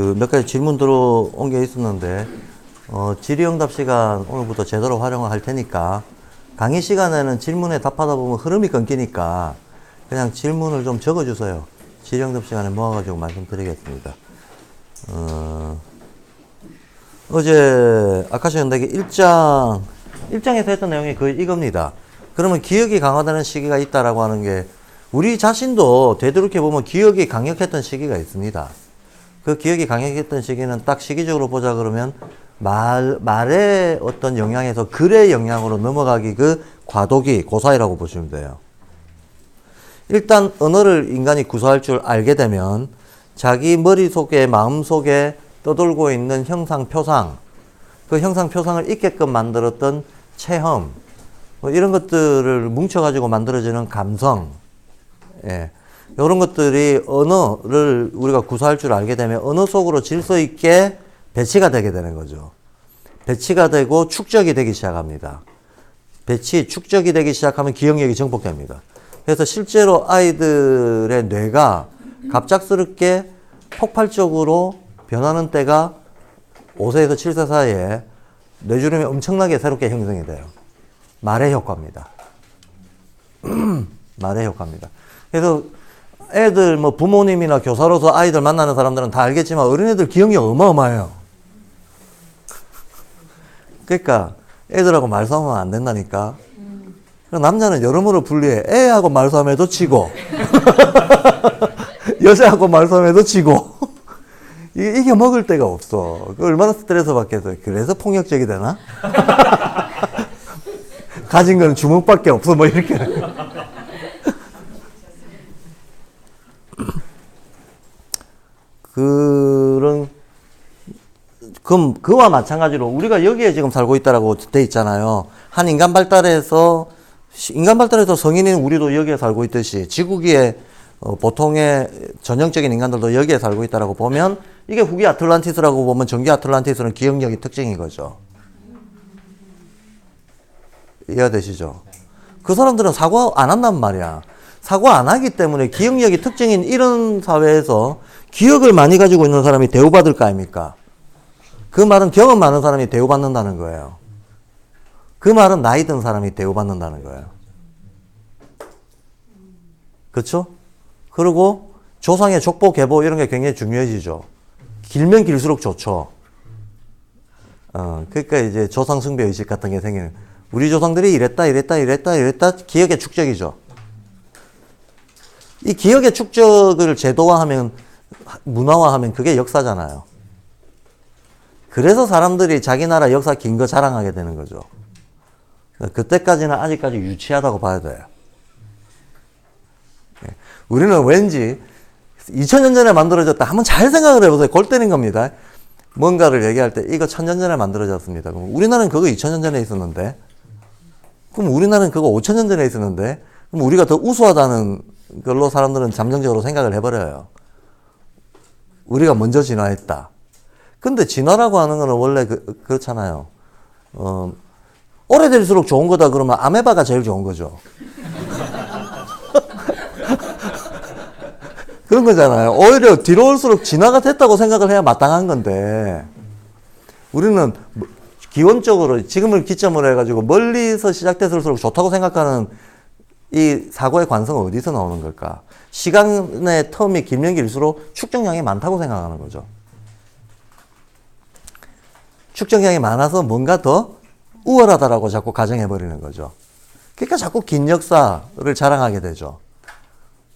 그 몇 가지 질문 들어온 게 있었는데, 질의응답 시간 오늘부터 제대로 활용할 테니까, 강의 시간에는 질문에 답하다 보면 흐름이 끊기니까, 그냥 질문을 좀 적어주세요. 질의응답 시간에 모아가지고 말씀드리겠습니다. 어제 아카시연대기 1장에서 했던 내용이 거의 이겁니다. 그러면 기억이 강화되는 시기가 있다라고 하는 게, 우리 자신도 되돌이켜보면 기억이 강력했던 시기가 있습니다. 그 기억이 강력했던 시기는 딱 시기적으로 보자 그러면 말의 어떤 영향에서 글의 영향으로 넘어가기, 그 과도기, 그 사이라고 보시면 돼요. 일단 언어를 인간이 구사할 줄 알게 되면 자기 머릿속에, 마음속에 떠돌고 있는 형상표상, 그 형상표상을 있게끔 만들었던 체험, 뭐 이런 것들을 뭉쳐가지고 만들어지는 감성, 예. 이런 것들이 언어를 우리가 구사할 줄 알게 되면 언어 속으로 질서 있게 배치가 되게 되는 거죠. 배치가 되고 축적이 되기 시작합니다. 축적이 되기 시작하면 기억력이 증폭됩니다. 그래서 실제로 아이들의 뇌가 갑작스럽게 폭발적으로 변하는 때가 5세에서 7세 사이에 뇌주름이 엄청나게 새롭게 형성이 돼요. 말의 효과입니다. 말의 효과입니다. 그래서 애들, 뭐 부모님이나 교사로서 아이들 만나는 사람들은 다 알겠지만 어린애들 기억력 어마어마해요. 그러니까 애들하고 말싸움하면 안 된다니까. 남자는 여러모로 불리해. 애하고 말싸움해도 치고 여자하고 말싸움해도 치고 이게 먹을 데가 없어. 얼마나 스트레스 받겠어요. 그래서 폭력적이 되나? 가진 건 주먹밖에 없어. 뭐 이렇게. 그와 마찬가지로 우리가 여기에 지금 살고 있다라고 돼 있잖아요. 인간 발달에서 성인인 우리도 여기에 살고 있듯이 지구기에 보통의 전형적인 인간들도 여기에 살고 있다라고 보면 이게 후기 아틀란티스라고 보면 전기 아틀란티스는 기억력이 특징인 거죠. 이해가 되시죠? 그 사람들은 사고 안 한단 말이야. 사고 안 하기 때문에 기억력이 특징인 이런 사회에서 기억을 많이 가지고 있는 사람이 대우받을 거 아닙니까? 그 말은 경험 많은 사람이 대우받는다는 거예요. 그 말은 나이 든 사람이 대우받는다는 거예요. 그렇죠? 그리고 조상의 족보, 계보 이런 게 굉장히 중요해지죠. 길면 길수록 좋죠. 그러니까 이제 조상 숭배 의식 같은 게 생기는. 우리 조상들이 이랬다 기억의 축적이죠. 이 기억의 축적을 제도화하면, 문화화하면 그게 역사잖아요. 그래서 사람들이 자기 나라 역사 긴 거 자랑하게 되는 거죠. 그때까지는 아직까지 유치하다고 봐야 돼요. 우리는 왠지 2000년 전에 만들어졌다. 한번 잘 생각을 해보세요. 골 때린 겁니다. 뭔가를 얘기할 때 이거 1000년 전에 만들어졌습니다. 그럼 우리나라는 그거 2000년 전에 있었는데, 그럼 우리나라는 그거 5000년 전에 있었는데, 그럼 우리가 더 우수하다는 걸로 사람들은 잠정적으로 생각을 해버려요. 우리가 먼저 진화했다. 근데 진화라고 하는 거는 원래 그렇잖아요. 오래될수록 좋은 거다 그러면 아메바가 제일 좋은 거죠. 그런 거잖아요. 오히려 뒤로 올수록 진화가 됐다고 생각을 해야 마땅한 건데, 우리는 기본적으로 지금을 기점으로 해가지고 멀리서 시작됐을수록 좋다고 생각하는 이 사고의 관성은 어디서 나오는 걸까? 시간의 텀이 길면 길수록 축적량이 많다고 생각하는 거죠. 축적량이 많아서 뭔가 더 우월하다라고 자꾸 가정해버리는 거죠. 그러니까 자꾸 긴 역사를 자랑하게 되죠.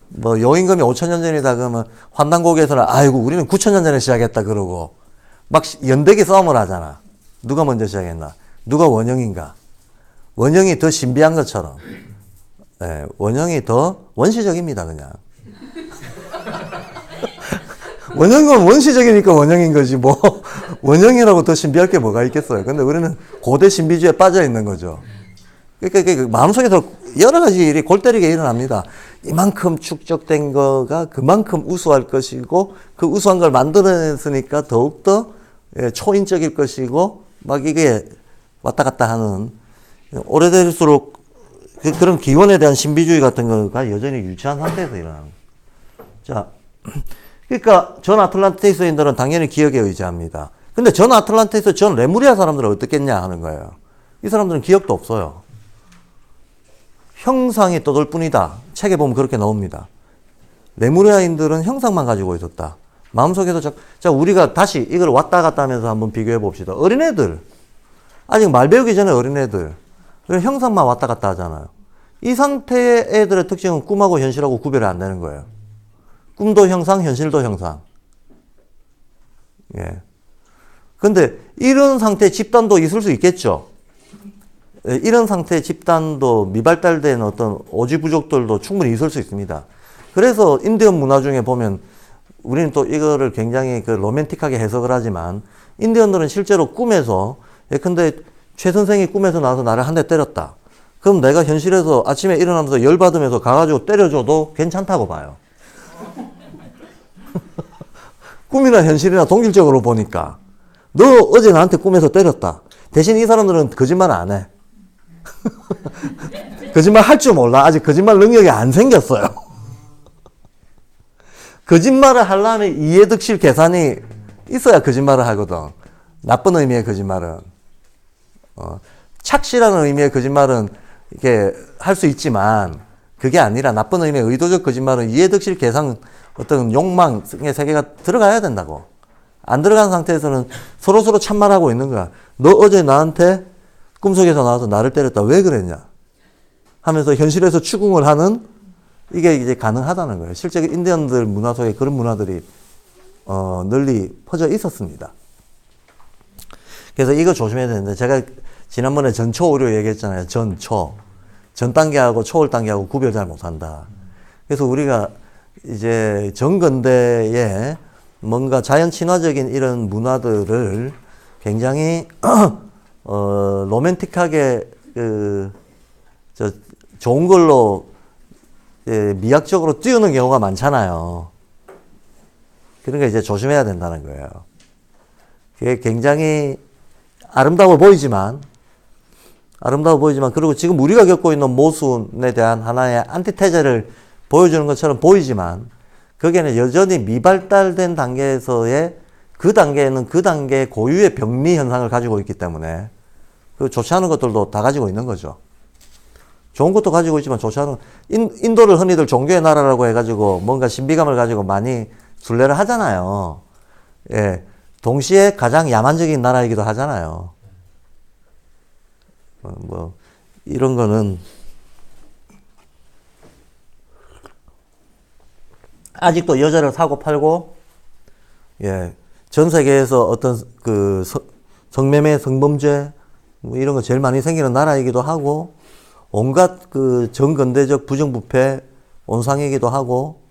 뭐 여임금이 5000년 전이다 그러면 환단고개에서는 아이고 우리는 9000년 전에 시작했다 그러고 막 연대기 싸움을 하잖아. 누가 먼저 시작했나? 누가 원형인가? 원형이 더 신비한 것처럼. 네, 원형이 더 원시적입니다, 그냥. 원형은 원시적이니까 원형인 거지, 뭐. 원형이라고 더 신비할 게 뭐가 있겠어요. 근데 우리는 고대 신비주의에 빠져 있는 거죠. 그러니까 마음속에서 여러 가지 일이 골 때리게 일어납니다. 이만큼 축적된 거가 그만큼 우수할 것이고, 그 우수한 걸 만들어냈으니까 더욱더 초인적일 것이고, 막 이게 왔다 갔다 하는, 오래될수록 그런 기원에 대한 신비주의 같은 거가 여전히 유치한 상태에서 일어나는 거예요. 자, 그러니까 전 아틀란티스인들은 당연히 기억에 의지합니다. 근데 전 아틀란티스, 전 레무리아 사람들은 어떻겠냐 하는 거예요. 이 사람들은 기억도 없어요. 형상이 떠돌 뿐이다. 책에 보면 그렇게 나옵니다. 레무리아인들은 형상만 가지고 있었다. 마음속에서 자, 우리가 다시 이걸 왔다 갔다 하면서 한번 비교해 봅시다. 어린애들. 아직 말 배우기 전에 어린애들. 형상만 왔다 갔다 하잖아요. 이 상태의 애들의 특징은 꿈하고 현실하고 구별이 안 되는 거예요. 꿈도 형상, 현실도 형상. 예. 근데 이런 상태의 집단도 있을 수 있겠죠. 예, 이런 상태의 집단도 미발달된 어떤 오지부족들도 충분히 있을 수 있습니다. 그래서 인디언 문화 중에 보면 우리는 또 이거를 굉장히 그 로맨틱하게 해석을 하지만 인디언들은 실제로 꿈에서 근데 최 선생이 꿈에서 나와서 나를 한 대 때렸다. 그럼 내가 현실에서 아침에 일어나면서 열받으면서 가가지고 때려줘도 괜찮다고 봐요. 꿈이나 현실이나 동질적으로 보니까 너 어제 나한테 꿈에서 때렸다. 대신 이 사람들은 거짓말 안 해. 거짓말 할 줄 몰라. 아직 거짓말 능력이 안 생겼어요. 거짓말을 하려면 이해득실 계산이 있어야 거짓말을 하거든. 나쁜 의미의 거짓말은. 착실한 의미의 거짓말은 이렇게 할 수 있지만 그게 아니라 나쁜 의미의 의도적 거짓말은 이해득실 계산 어떤 욕망의 세계가 들어가야 된다고. 안 들어간 상태에서는 서로서로 참말하고 있는 거야. 너 어제 나한테 꿈속에서 나와서 나를 때렸다. 왜 그랬냐? 하면서 현실에서 추궁을 하는 이게 이제 가능하다는 거예요. 실제 인디언들 문화 속에 그런 문화들이 널리 퍼져 있었습니다. 그래서 이거 조심해야 되는데 제가 지난번에 전초 오류 얘기했잖아요. 전초. 전 단계하고 초월 단계하고 구별 잘 못한다. 그래서 우리가 이제 정근대에 뭔가 자연 친화적인 이런 문화들을 굉장히 로맨틱하게 좋은 걸로 미학적으로 띄우는 경우가 많잖아요. 그러니까 이제 조심해야 된다는 거예요. 그게 굉장히 아름다워 보이지만 그리고 지금 우리가 겪고 있는 모순에 대한 하나의 안티테제를 보여주는 것처럼 보이지만 거기에는 여전히 미발달된 단계에서의 그 단계에는 그 단계의 고유의 병리 현상을 가지고 있기 때문에 그 좋지 않은 것들도 다 가지고 있는 거죠. 좋은 것도 가지고 있지만 좋지 않은 인도를 흔히들 종교의 나라라고 해가지고 뭔가 신비감을 가지고 많이 순례를 하잖아요. 예, 동시에 가장 야만적인 나라이기도 하잖아요. 뭐 이런 거는 아직도 여자를 사고 팔고 예, 전 세계에서 어떤 그 성매매, 성범죄 뭐 이런 거 제일 많이 생기는 나라이기도 하고 온갖 그 정근대적 부정부패 온상이기도 하고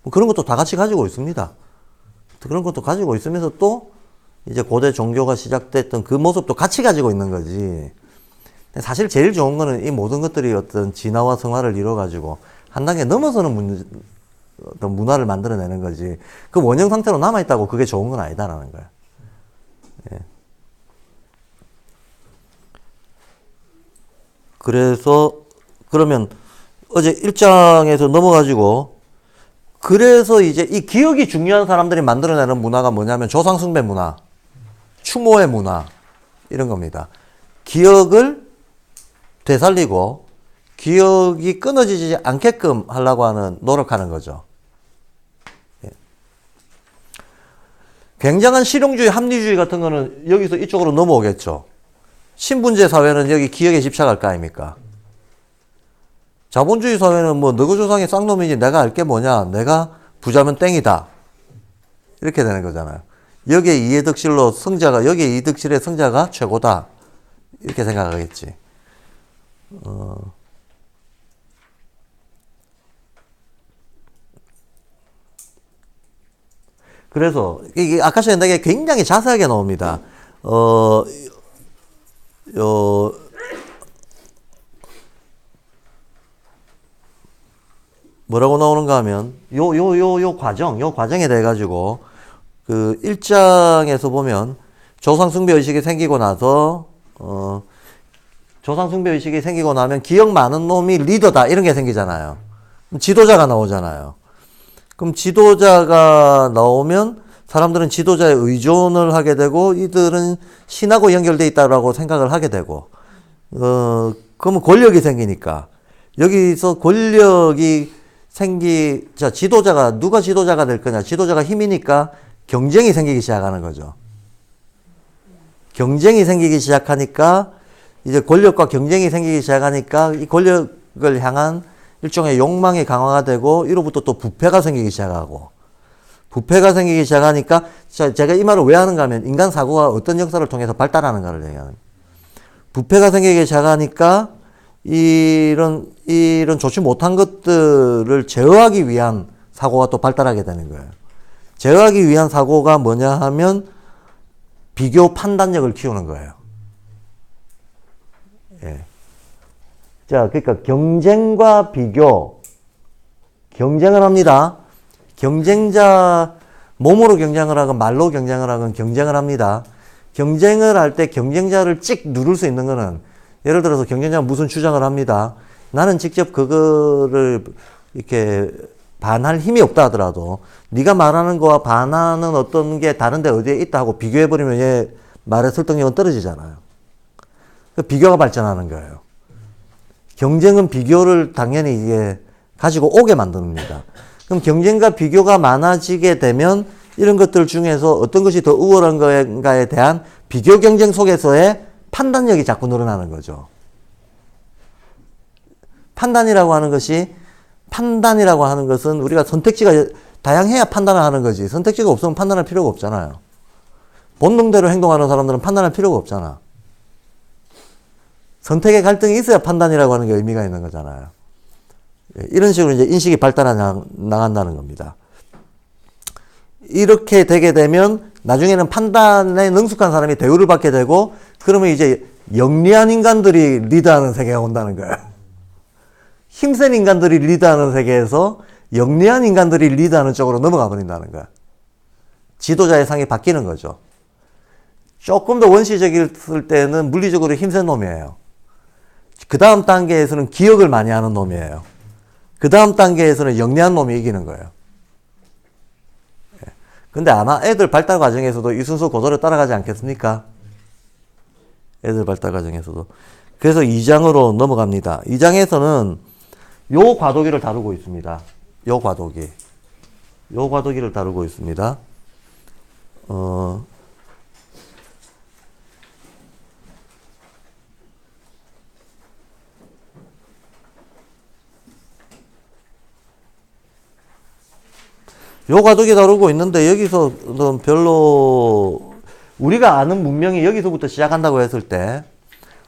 뭐 그런 것도 다 같이 가지고 있습니다. 그런 것도 가지고 있으면서 또 이제 고대 종교가 시작됐던 그 모습도 같이 가지고 있는 거지. 사실 제일 좋은 거는 이 모든 것들이 어떤 진화와 성화를 이뤄가지고 한 단계 넘어서는 어떤 문화를 만들어내는 거지. 그 원형 상태로 남아있다고 그게 좋은 건 아니다라는 거야. 예. 그래서 그러면 어제 1장에서 넘어가지고 그래서 이제 이 기억이 중요한 사람들이 만들어내는 문화가 뭐냐면 조상숭배 문화, 추모의 문화 이런 겁니다. 기억을 되살리고 기억이 끊어지지 않게끔 하려고 하는 노력하는 거죠. 예. 굉장한 실용주의, 합리주의 같은 거는 여기서 이쪽으로 넘어오겠죠. 신분제 사회는 여기 기억에 집착할 거 아닙니까? 자본주의 사회는 뭐 너그 조상이 쌍놈이지 내가 알 게 뭐냐, 내가 부자면 땡이다 이렇게 되는 거잖아요. 여기에 이해득실로 성자가, 여기에 이득실의 성자가 최고다 이렇게 생각하겠지. 그래서 이게 아카시아 연락에 굉장히 자세하게 나옵니다. 뭐라고 나오는가 하면 요 과정에 대해 가지고 그 1장에서 보면 조상 숭배 의식이 생기고 나서 조상 숭배 의식이 생기고 나면 기억 많은 놈이 리더다 이런 게 생기잖아요. 지도자가 나오잖아요. 그럼 지도자가 나오면 사람들은 지도자에 의존을 하게 되고 이들은 신하고 연결돼 있다라고 생각을 하게 되고 그러면 권력이 생기니까 여기서 권력이 자, 누가 지도자가 될 거냐. 지도자가 힘이니까 경쟁이 생기기 시작하는 거죠. 경쟁이 생기기 시작하니까 이제 권력과 경쟁이 생기기 시작하니까 이 권력을 향한 일종의 욕망이 강화가 되고 이로부터 또 부패가 생기기 시작하고 부패가 생기기 시작하니까 제가 이 말을 왜 하는가 하면 인간 사고가 어떤 역사를 통해서 발달하는가를 얘기하는 부패가 생기기 시작하니까 이런 좋지 못한 것들을 제어하기 위한 사고가 또 발달하게 되는 거예요. 제어하기 위한 사고가 뭐냐 하면 비교 판단력을 키우는 거예요. 예. 자, 그러니까 경쟁과 비교, 경쟁을 합니다. 경쟁자, 몸으로 경쟁을 하건 말로 경쟁을 하건 경쟁을 합니다. 경쟁을 할 때 경쟁자를 찍 누를 수 있는 거는 예를 들어서 경쟁자가 무슨 주장을 합니다. 나는 직접 그거를 이렇게 반할 힘이 없다 하더라도 네가 말하는 거와 반하는 어떤 게 다른데 어디에 있다 하고 비교해버리면 얘 말의 설득력은 떨어지잖아요. 비교가 발전하는 거예요. 경쟁은 비교를 당연히 이게 가지고 오게 만듭니다. 그럼 경쟁과 비교가 많아지게 되면 이런 것들 중에서 어떤 것이 더 우월한 건가에 대한 비교 경쟁 속에서의 판단력이 자꾸 늘어나는 거죠. 판단이라고 하는 것은 우리가 선택지가 다양해야 판단을 하는 거지. 선택지가 없으면 판단할 필요가 없잖아요. 본능대로 행동하는 사람들은 판단할 필요가 없잖아. 선택의 갈등이 있어야 판단이라고 하는 게 의미가 있는 거잖아요. 이런 식으로 이제 인식이 발달해 나간다는 겁니다. 이렇게 되게 되면 나중에는 판단에 능숙한 사람이 대우를 받게 되고 그러면 이제 영리한 인간들이 리드하는 세계가 온다는 거예요. 힘센 인간들이 리드하는 세계에서 영리한 인간들이 리드하는 쪽으로 넘어가 버린다는 거야. 지도자의 상이 바뀌는 거죠. 조금 더 원시적일 때는 물리적으로 힘센 놈이에요. 그 다음 단계에서는 기억을 많이 하는 놈이에요. 그 다음 단계에서는 영리한 놈이 이기는 거예요. 근데 아마 애들 발달 과정에서도 이 순서 고도로 따라가지 않겠습니까? 애들 발달 과정에서도. 그래서 2장으로 넘어갑니다. 2장에서는 요 과도기를 다루고 있습니다. 요 과도기를 다루고 있습니다. 요 과도기 다루고 있는데 여기서는 별로 우리가 아는 문명이 여기서부터 시작한다고 했을 때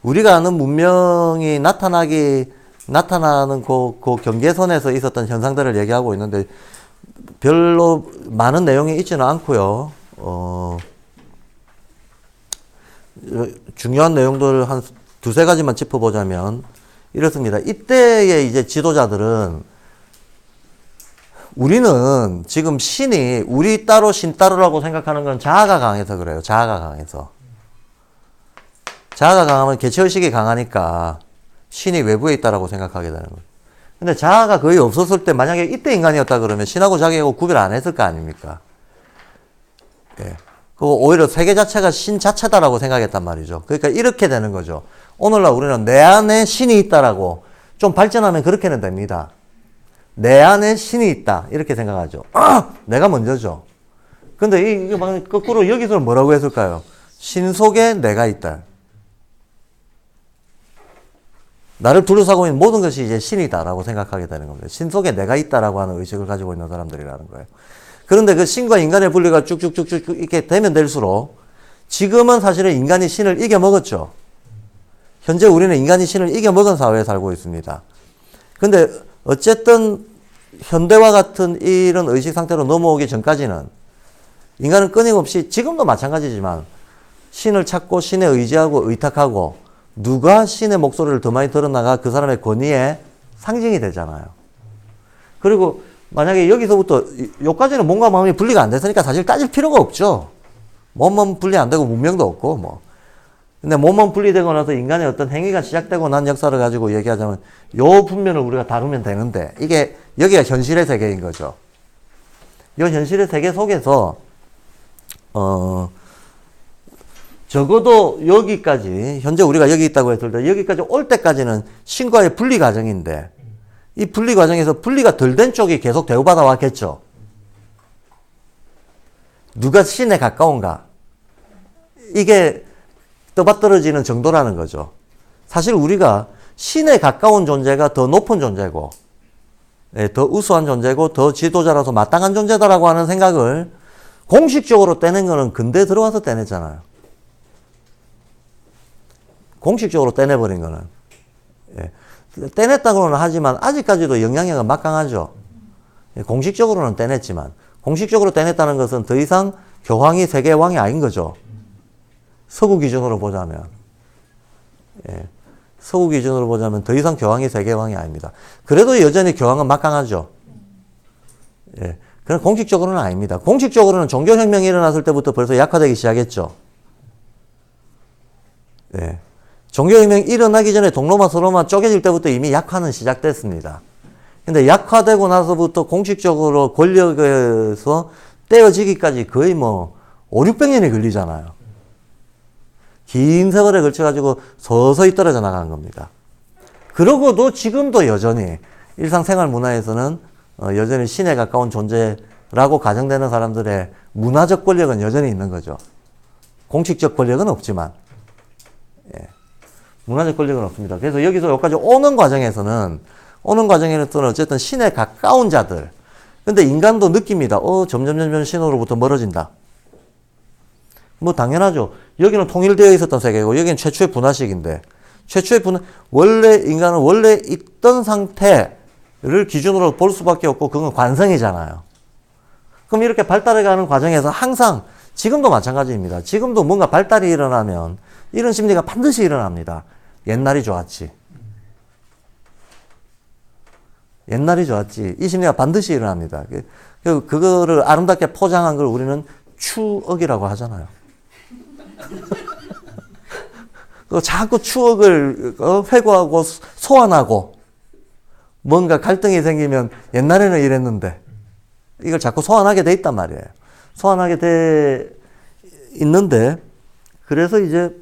우리가 아는 문명이 나타나는 그 경계선에서 있었던 현상들을 얘기하고 있는데 별로 많은 내용이 있지는 않고요. 중요한 내용들을 한 두세 가지만 짚어보자면 이렇습니다. 이때의 이제 지도자들은 우리는 지금 신이 우리 따로 신 따로라고 생각하는 건 자아가 강해서 그래요. 자아가 강하면 개체의식이 강하니까 신이 외부에 있다라고 생각하게 되는 거예요. 근데 자아가 거의 없었을 때 만약에 이때 인간이었다 그러면 신하고 자기하고 구별 안 했을 거 아닙니까? 예. 그거 오히려 세계 자체가 신 자체다라고 생각했단 말이죠. 그러니까 이렇게 되는 거죠. 오늘날 우리는 내 안에 신이 있다라고 좀 발전하면 그렇게는 됩니다. 내 안에 신이 있다. 이렇게 생각하죠. 내가 먼저죠. 근데 이게 막 거꾸로 여기서는 뭐라고 했을까요? 신 속에 내가 있다. 나를 둘러싸고 있는 모든 것이 이제 신이다라고 생각하게 되는 겁니다. 신 속에 내가 있다라고 하는 의식을 가지고 있는 사람들이라는 거예요. 그런데 그 신과 인간의 분리가 쭉쭉쭉쭉 이렇게 되면 될수록 지금은 사실은 인간이 신을 이겨먹었죠. 현재 우리는 인간이 신을 이겨먹은 사회에 살고 있습니다. 근데 어쨌든 현대와 같은 이런 의식 상태로 넘어오기 전까지는 인간은 끊임없이 지금도 마찬가지지만 신을 찾고 신에 의지하고 의탁하고 누가 신의 목소리를 더 많이 들어나가 그 사람의 권위의 상징이 되잖아요. 그리고 만약에 여기서부터 여기까지는 몸과 마음이 분리가 안 됐으니까 사실 따질 필요가 없죠. 몸만 분리 안 되고 문명도 없고 뭐. 근데 몸만 분리되고 나서 인간의 어떤 행위가 시작되고 난 역사를 가지고 얘기하자면 요 분면을 우리가 다루면 되는데 이게 여기가 현실의 세계인 거죠. 이 현실의 세계 속에서 적어도 여기까지, 현재 우리가 여기 있다고 했을 때 여기까지 올 때까지는 신과의 분리 과정인데, 이 분리 과정에서 분리가 덜 된 쪽이 계속 대우받아 왔겠죠. 누가 신에 가까운가? 이게 떠받들어지는 정도라는 거죠. 사실 우리가 신에 가까운 존재가 더 높은 존재고, 더 우수한 존재고, 더 지도자라서 마땅한 존재다라고 하는 생각을 공식적으로 떼낸 거는 근대에 들어와서 떼냈잖아요. 공식적으로 떼내버린 거는. 떼냈다고는 하지만 아직까지도 영향력은 막강하죠. 공식적으로는 떼냈지만, 공식적으로 떼냈다는 것은 더 이상 교황이 세계의 왕이 아닌 거죠. 서구 기준으로 보자면. 서구 기준으로 보자면 더 이상 교황이 세계의 왕이 아닙니다. 그래도 여전히 교황은 막강하죠. 그럼 공식적으로는 아닙니다. 공식적으로는 종교혁명이 일어났을 때부터 벌써 약화되기 시작했죠. 종교혁명이 일어나기 전에 동로마 서로마 쪼개질 때부터 이미 약화는 시작됐습니다. 근데 약화되고 나서부터 공식적으로 권력에서 떼어지기까지 거의 뭐 5, 600년이 걸리잖아요. 긴 세월에 걸쳐가지고 서서히 떨어져 나간 겁니다. 그러고도 지금도 여전히 일상생활 문화에서는 여전히 신에 가까운 존재라고 가정되는 사람들의 문화적 권력은 여전히 있는 거죠. 공식적 권력은 없지만. 문화적 권력은 없습니다. 그래서 여기서 여기까지 오는 과정에서는 어쨌든 신에 가까운 자들. 근데 인간도 느낍니다. 점점 신으로부터 멀어진다. 뭐 당연하죠. 여기는 통일되어 있었던 세계고 여기는 최초의 분화식인데 인간은 원래 있던 상태를 기준으로 볼 수밖에 없고 그건 관성이잖아요. 그럼 이렇게 발달해가는 과정에서 항상 지금도 마찬가지입니다. 지금도 뭔가 발달이 일어나면 이런 심리가 반드시 일어납니다. 옛날이 좋았지. 옛날이 좋았지. 이 심리가 반드시 일어납니다. 그거를 아름답게 포장한 걸 우리는 추억이라고 하잖아요. 자꾸 추억을 회고하고 소환하고 뭔가 갈등이 생기면 옛날에는 이랬는데 이걸 자꾸 소환하게 돼 있단 말이에요. 소환하게 돼 있는데 그래서 이제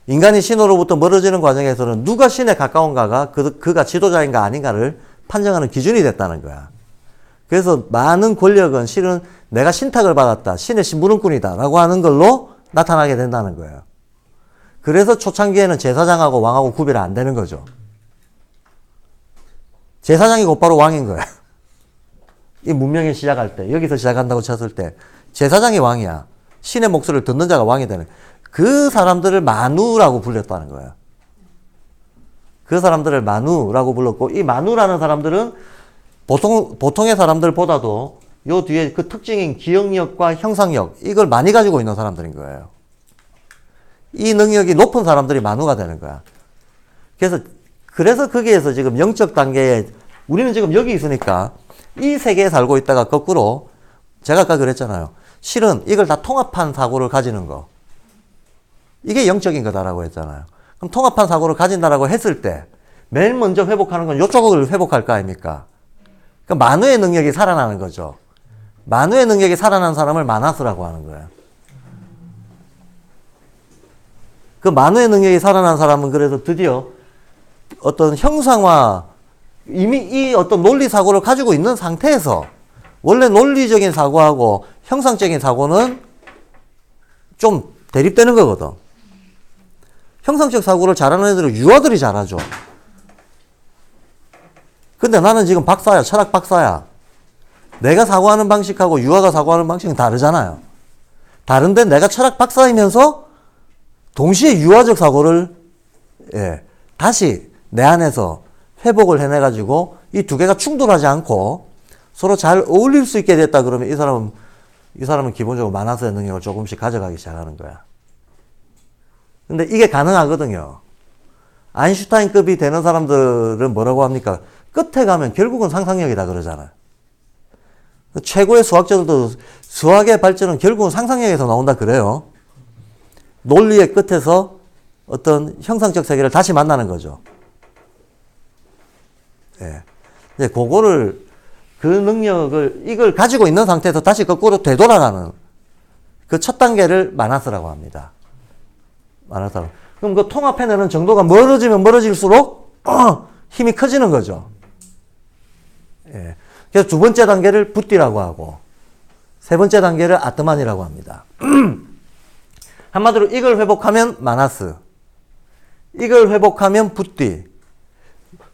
인간이 신으로부터 멀어지는 과정에서는 누가 신에 가까운가가 그가 지도자인가 아닌가를 판정하는 기준이 됐다는 거야. 그래서 많은 권력은 실은 내가 신탁을 받았다. 신의 심부름꾼이다. 라고 하는 걸로 나타나게 된다는 거예요. 그래서 초창기에는 제사장하고 왕하고 구별이 안 되는 거죠. 제사장이 곧바로 왕인 거야. 이 문명이 시작할 때, 여기서 시작한다고 쳤을 때, 제사장이 왕이야. 신의 목소리를 듣는 자가 왕이 되는. 그 사람들을 마누라고 불렸다는 거예요. 그 사람들을 마누라고 불렀고, 이 마누라는 사람들은 보통의 사람들보다도 요 뒤에 그 특징인 기억력과 형상력, 이걸 많이 가지고 있는 사람들인 거예요. 이 능력이 높은 사람들이 마누가 되는 거야. 그래서 거기에서 지금 영적 단계에, 우리는 지금 여기 있으니까 이 세계에 살고 있다가 거꾸로, 제가 아까 그랬잖아요. 실은 이걸 다 통합한 사고를 가지는 거. 이게 영적인 거다라고 했잖아요. 그럼 통합한 사고를 가진다라고 했을 때, 맨 먼저 회복하는 건 요쪽을 회복할 거 아닙니까? 그러니까 만우의 능력이 살아나는 거죠. 만우의 능력이 살아난 사람을 마나스라고 하는 거예요. 그 만우의 능력이 살아난 사람은 그래서 드디어 어떤 형상화, 이미 이 어떤 논리 사고를 가지고 있는 상태에서 원래 논리적인 사고하고 형상적인 사고는 좀 대립되는 거거든. 형상적 사고를 잘하는 애들은 유아들이 잘하죠. 근데 나는 지금 박사야, 철학 박사야. 내가 사고하는 방식하고 유아가 사고하는 방식은 다르잖아요. 다른데 내가 철학 박사이면서 동시에 유아적 사고를 다시 내 안에서 회복을 해내가지고 이 두 개가 충돌하지 않고 서로 잘 어울릴 수 있게 됐다 그러면 이 사람은 기본적으로 마나스의 능력을 조금씩 가져가기 시작하는 거야. 근데 이게 가능하거든요. 아인슈타인급이 되는 사람들은 뭐라고 합니까? 끝에 가면 결국은 상상력이다 그러잖아요. 최고의 수학자들도 수학의 발전은 결국은 상상력에서 나온다 그래요. 논리의 끝에서 어떤 형상적 세계를 다시 만나는 거죠. 이제 그거를 그 능력을, 이걸 가지고 있는 상태에서 다시 거꾸로 되돌아가는 그 첫 단계를 마나스라고 합니다. 마나스. 그럼 그 통합해내는 정도가 멀어지면 멀어질수록 힘이 커지는 거죠. 예. 그래서 두 번째 단계를 붓디라고 하고, 세 번째 단계를 아트만이라고 합니다. 한마디로 이걸 회복하면 마나스, 이걸 회복하면 붓디,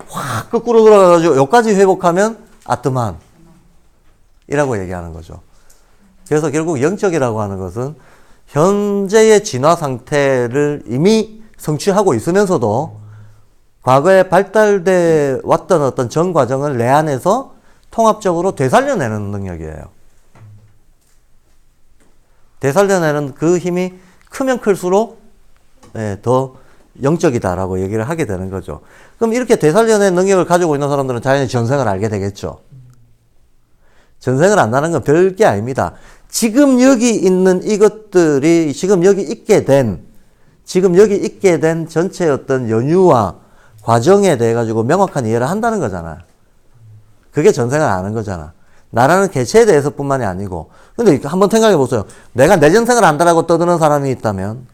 확 거꾸로 돌아가가지고 여기까지 회복하면 아트만이라고 얘기하는 거죠. 그래서 결국 영적이라고 하는 것은 현재의 진화 상태를 이미 성취하고 있으면서도 과거에 발달돼 왔던 어떤 전 과정을 내 안에서 통합적으로 되살려내는 능력이에요. 되살려내는 그 힘이 크면 클수록 더 영적이다라고 얘기를 하게 되는 거죠. 그럼 이렇게 되살려낸 능력을 가지고 있는 사람들은 자연히 전생을 알게 되겠죠. 전생을 안다는 건 별게 아닙니다. 지금 여기 있는 이것들이 지금 여기 있게 된 전체 어떤 연유와 과정에 대해 가지고 명확한 이해를 한다는 거잖아. 그게 전생을 아는 거잖아. 나라는 개체에 대해서뿐만이 아니고. 근데 한번 생각해 보세요. 내가 내 전생을 안다라고 떠드는 사람이 있다면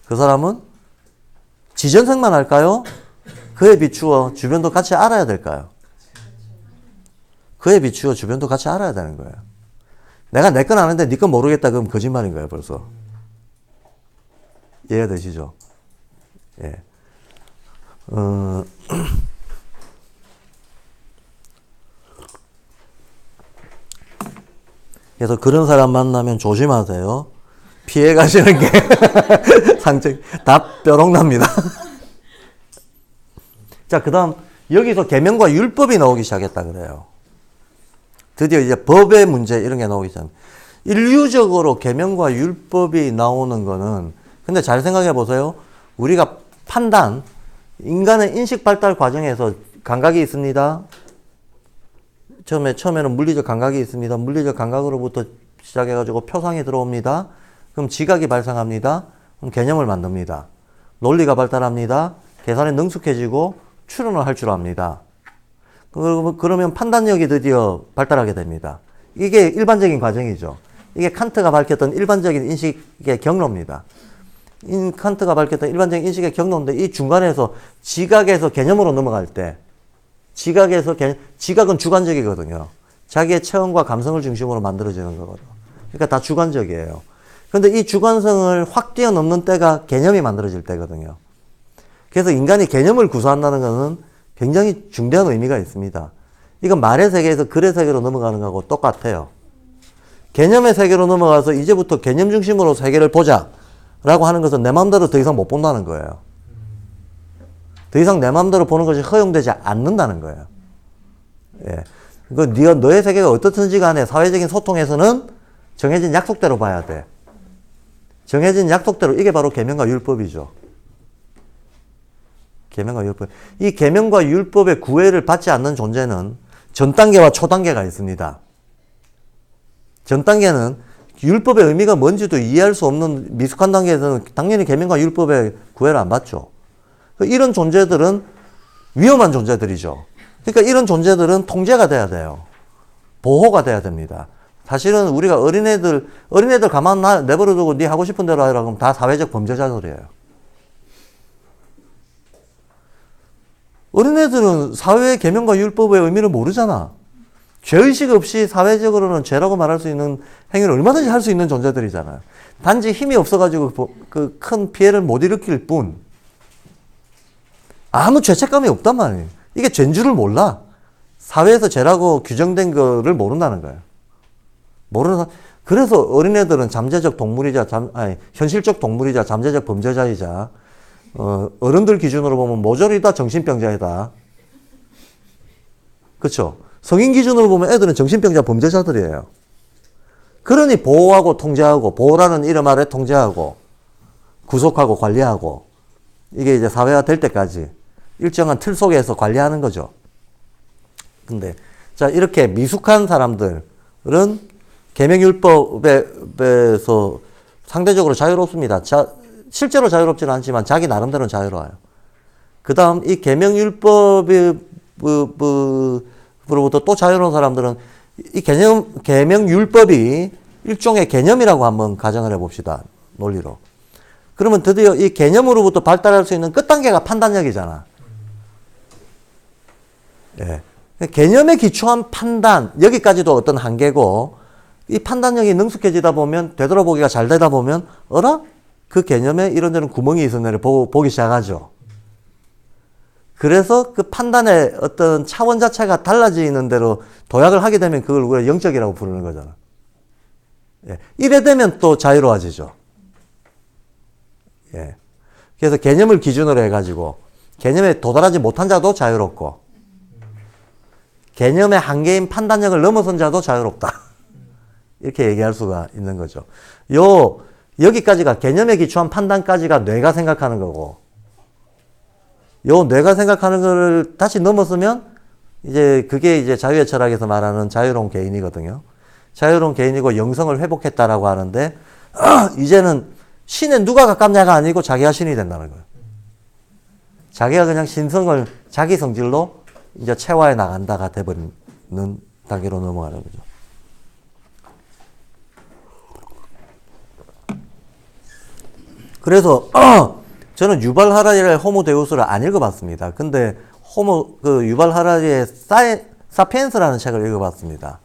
그 사람은 지 전생만 알까요? 그에 비추어 주변도 같이 알아야 될까요? 그에 비추어 주변도 같이 알아야 되는 거예요. 내가 내 건 아는데 네 건 모르겠다 그러면 거짓말인 거예요, 벌써. 이해가 되시죠? 예. 그래서 그런 사람 만나면 조심하세요. 피해 가시는 게 상처 다 뾰록 납니다. 자, 그다음 여기서 계명과 율법이 나오기 시작했다 그래요. 드디어 이제 법의 문제 이런 게 나오기 시작합니다. 인류적으로 계명과 율법이 나오는 거는 근데 잘 생각해 보세요. 우리가 판단, 인간의 인식 발달 과정에서 감각이 있습니다. 처음에는 물리적 감각이 있습니다. 물리적 감각으로부터 시작해가지고 표상이 들어옵니다. 그럼 지각이 발생합니다. 그럼 개념을 만듭니다. 논리가 발달합니다. 계산에 능숙해지고 추론을 할 줄 압니다. 그러면 판단력이 드디어 발달하게 됩니다. 이게 일반적인 과정이죠. 이게 칸트가 밝혔던 일반적인 인식의 경로입니다. 칸트가 밝혔던 일반적인 인식의 경로인데 이 중간에서 지각에서 개념으로 넘어갈 때 지각은 주관적이거든요. 자기의 체험과 감성을 중심으로 만들어지는 거거든요. 그러니까 다 주관적이에요. 그런데 이 주관성을 확 뛰어넘는 때가 개념이 만들어질 때거든요. 그래서 인간이 개념을 구사한다는 것은 굉장히 중대한 의미가 있습니다. 이건 말의 세계에서 글의 세계로 넘어가는 거하고 똑같아요. 개념의 세계로 넘어가서 이제부터 개념 중심으로 세계를 보자 라고 하는 것은 내 마음대로 더 이상 못 본다는 거예요. 더 이상 내 마음대로 보는 것이 허용되지 않는다는 거예요. 예. 네가 너의 세계가 어떻든지 간에 사회적인 소통에서는 정해진 약속대로 봐야 돼. 정해진 약속대로 이게 바로 계명과 율법이죠. 계명과 율법. 이 계명과 율법의 구애를 받지 않는 존재는 전 단계와 초 단계가 있습니다. 전 단계는 율법의 의미가 뭔지도 이해할 수 없는 미숙한 단계에서는 당연히 계명과 율법의 구애를 안 받죠. 이런 존재들은 위험한 존재들이죠. 그러니까 이런 존재들은 통제가 돼야 돼요. 보호가 돼야 됩니다. 사실은 우리가 어린애들 가만 내버려두고 네 하고 싶은 대로 하라 그러면 다 사회적 범죄자들이에요. 어린애들은 사회의 계명과 율법의 의미를 모르잖아. 죄의식 없이 사회적으로는 죄라고 말할 수 있는 행위를 얼마든지 할 수 있는 존재들이잖아요. 단지 힘이 없어가지고 그 큰 피해를 못 일으킬 뿐 아무 죄책감이 없단 말이에요. 이게 죄인 줄을 몰라. 사회에서 죄라고 규정된 거를 모른다는 거예요. 그래서 어린애들은 잠재적 동물이자 현실적 동물이자 잠재적 범죄자이자 어른들 기준으로 보면 모조리 다 정신병자이다. 그렇죠? 성인 기준으로 보면 애들은 정신병자 범죄자들이에요. 그러니 보호하고 통제하고 보호라는 이름 아래 통제하고 구속하고 관리하고 이게 이제 사회화 될 때까지 일정한 틀 속에서 관리하는 거죠. 근데 자 이렇게 미숙한 사람들은 계명율법에서 상대적으로 자유롭습니다. 실제로 자유롭지는 않지만 자기 나름대로는 자유로워요. 그 다음 이 계명율법의 그로부터 또 자유로운 사람들은 이 계명율법이 일종의 개념이라고 한번 가정을 해봅시다. 논리로. 그러면 드디어 이 개념으로부터 발달할 수 있는 끝단계가 판단력이잖아. 예. 개념에 기초한 판단, 여기까지도 어떤 한계고, 이 판단력이 능숙해지다 보면, 되돌아보기가 잘 되다 보면, 어라? 그 개념에 이런저런 구멍이 있었네 보기 시작하죠. 그래서 그 판단의 어떤 차원 자체가 달라지는 대로 도약을 하게 되면 그걸 우리가 영적이라고 부르는 거잖아. 예. 이래 되면 또 자유로워지죠. 예. 그래서 개념을 기준으로 해가지고, 개념에 도달하지 못한 자도 자유롭고, 개념의 한계인 판단력을 넘어선 자도 자유롭다. 이렇게 얘기할 수가 있는 거죠. 여기까지가 개념에 기초한 판단까지가 뇌가 생각하는 거고, 뇌가 생각하는 거를 다시 넘었으면 이제 그게 이제 자유의 철학에서 말하는 자유로운 개인이거든요. 자유로운 개인이고 영성을 회복했다라고 하는데, 이제는 신에 누가 가깝냐가 아니고 자기가 신이 된다는 거예요. 자기가 그냥 신성을 자기 성질로 이제 체화해 나간다가 돼버리는 단계로 넘어가는 거죠. 그래서 저는 유발 하라리의 호모 데우스를 안 읽어봤습니다. 근데 유발 하라리의 사피엔스라는 책을 읽어봤습니다.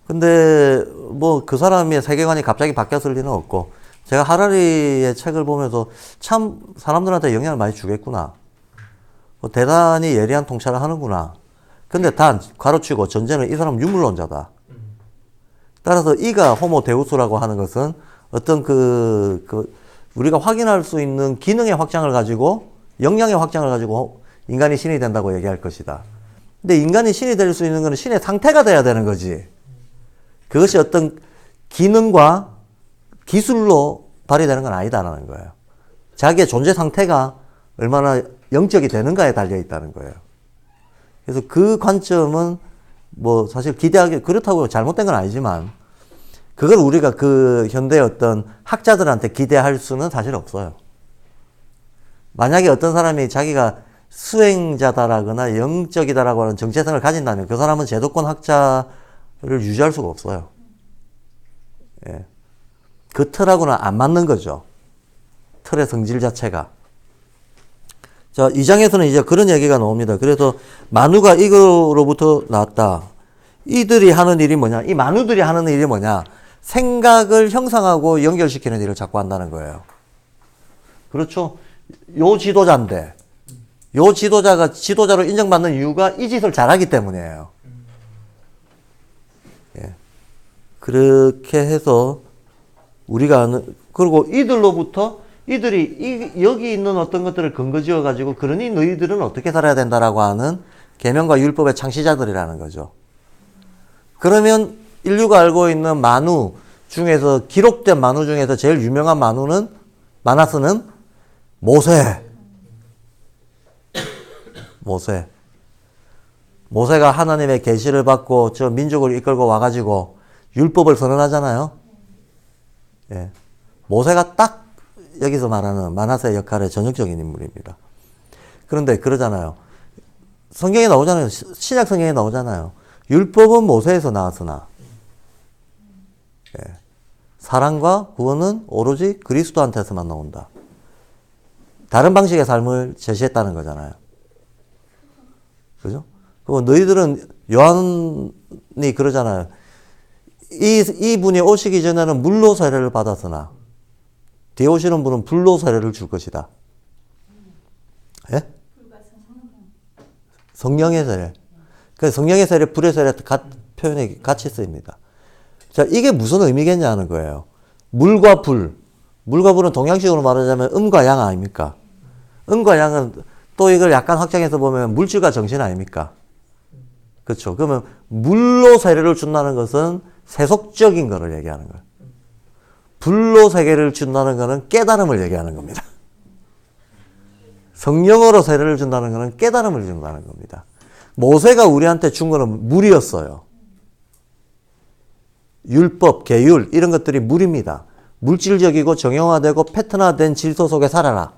근데 뭐 그 사람의 세계관이 갑자기 바뀌었을 리는 없고, 제가 하라리의 책을 보면서 참 사람들한테 영향을 많이 주겠구나. 대단히 예리한 통찰을 하는구나. 근데 단, 가로치고 전제는 이 사람은 유물론자다. 따라서 이가 호모 데우스라고 하는 것은 어떤 우리가 확인할 수 있는 기능의 확장을 가지고, 역량의 확장을 가지고 인간이 신이 된다고 얘기할 것이다. 근데 인간이 신이 될 수 있는 것은 신의 상태가 돼야 되는 거지. 그것이 어떤 기능과 기술로 발휘되는 건 아니다라는 거예요. 자기의 존재 상태가 얼마나 영적이 되는가에 달려 있다는 거예요. 그래서 그 관점은 뭐 사실 기대하기, 그렇다고 잘못된 건 아니지만, 그걸 우리가 그 현대의 어떤 학자들한테 기대할 수는 사실 없어요. 만약에 어떤 사람이 자기가 수행자다라거나 영적이다라고 하는 정체성을 가진다면 그 사람은 제도권 학자를 유지할 수가 없어요. 예. 그 틀하고는 안 맞는 거죠. 틀의 성질 자체가. 자, 2장에서는 이제 그런 얘기가 나옵니다. 그래서 만우가 이거로부터 나왔다. 이들이 하는 일이 뭐냐? 이 만우들이 하는 일이 뭐냐? 생각을 형성하고 연결시키는 일을 자꾸 한다는 거예요. 그렇죠? 요 지도자인데, 요 지도자가 지도자로 인정받는 이유가 이 짓을 잘하기 때문이에요. 예. 그렇게 해서 우리가 아는, 그리고 이들로부터 이들이 여기 있는 어떤 것들을 근거 지어 가지고, 그러니 너희들은 어떻게 살아야 된다라고 하는 계명과 율법의 창시자들이라는 거죠. 그러면 인류가 알고 있는 만우 중에서, 기록된 만우 중에서 제일 유명한 마나스는 모세가 하나님의 계시를 받고 저 민족을 이끌고 와가지고 율법을 선언하잖아요. 예. 모세가 딱 여기서 말하는 마나세의 역할의 전형적인 인물입니다. 그런데 그러잖아요. 성경에 나오잖아요. 신약 성경에 나오잖아요. 율법은 모세에서 나왔으나, 예. 사랑과 구원은 오로지 그리스도한테서만 나온다. 다른 방식의 삶을 제시했다는 거잖아요. 그죠? 그리고 너희들은, 요한이 그러잖아요. 이 분이 오시기 전에는 물로 세례를 받았으나 뒤에 오시는 분은 불로 세례를 줄 것이다. 예? 성령의 세례. 그 성령의 세례, 불의 세례 표현이 같이 쓰입니다. 자, 이게 무슨 의미겠냐 하는 거예요. 물과 불. 물과 불은 동양식으로 말하자면 음과 양 아닙니까? 음과 양은 또 이걸 약간 확장해서 보면 물질과 정신 아닙니까? 그렇죠. 그러면 물로 세례를 준다는 것은 세속적인 거를 얘기하는 거예요. 불로 세례를 준다는 것은 깨달음을 얘기하는 겁니다. 성령으로 세례를 준다는 것은 깨달음을 준다는 겁니다. 모세가 우리한테 준 거는 물이었어요. 율법, 계율 이런 것들이 물입니다. 물질적이고 정형화되고 패턴화된 질서 속에 살아라.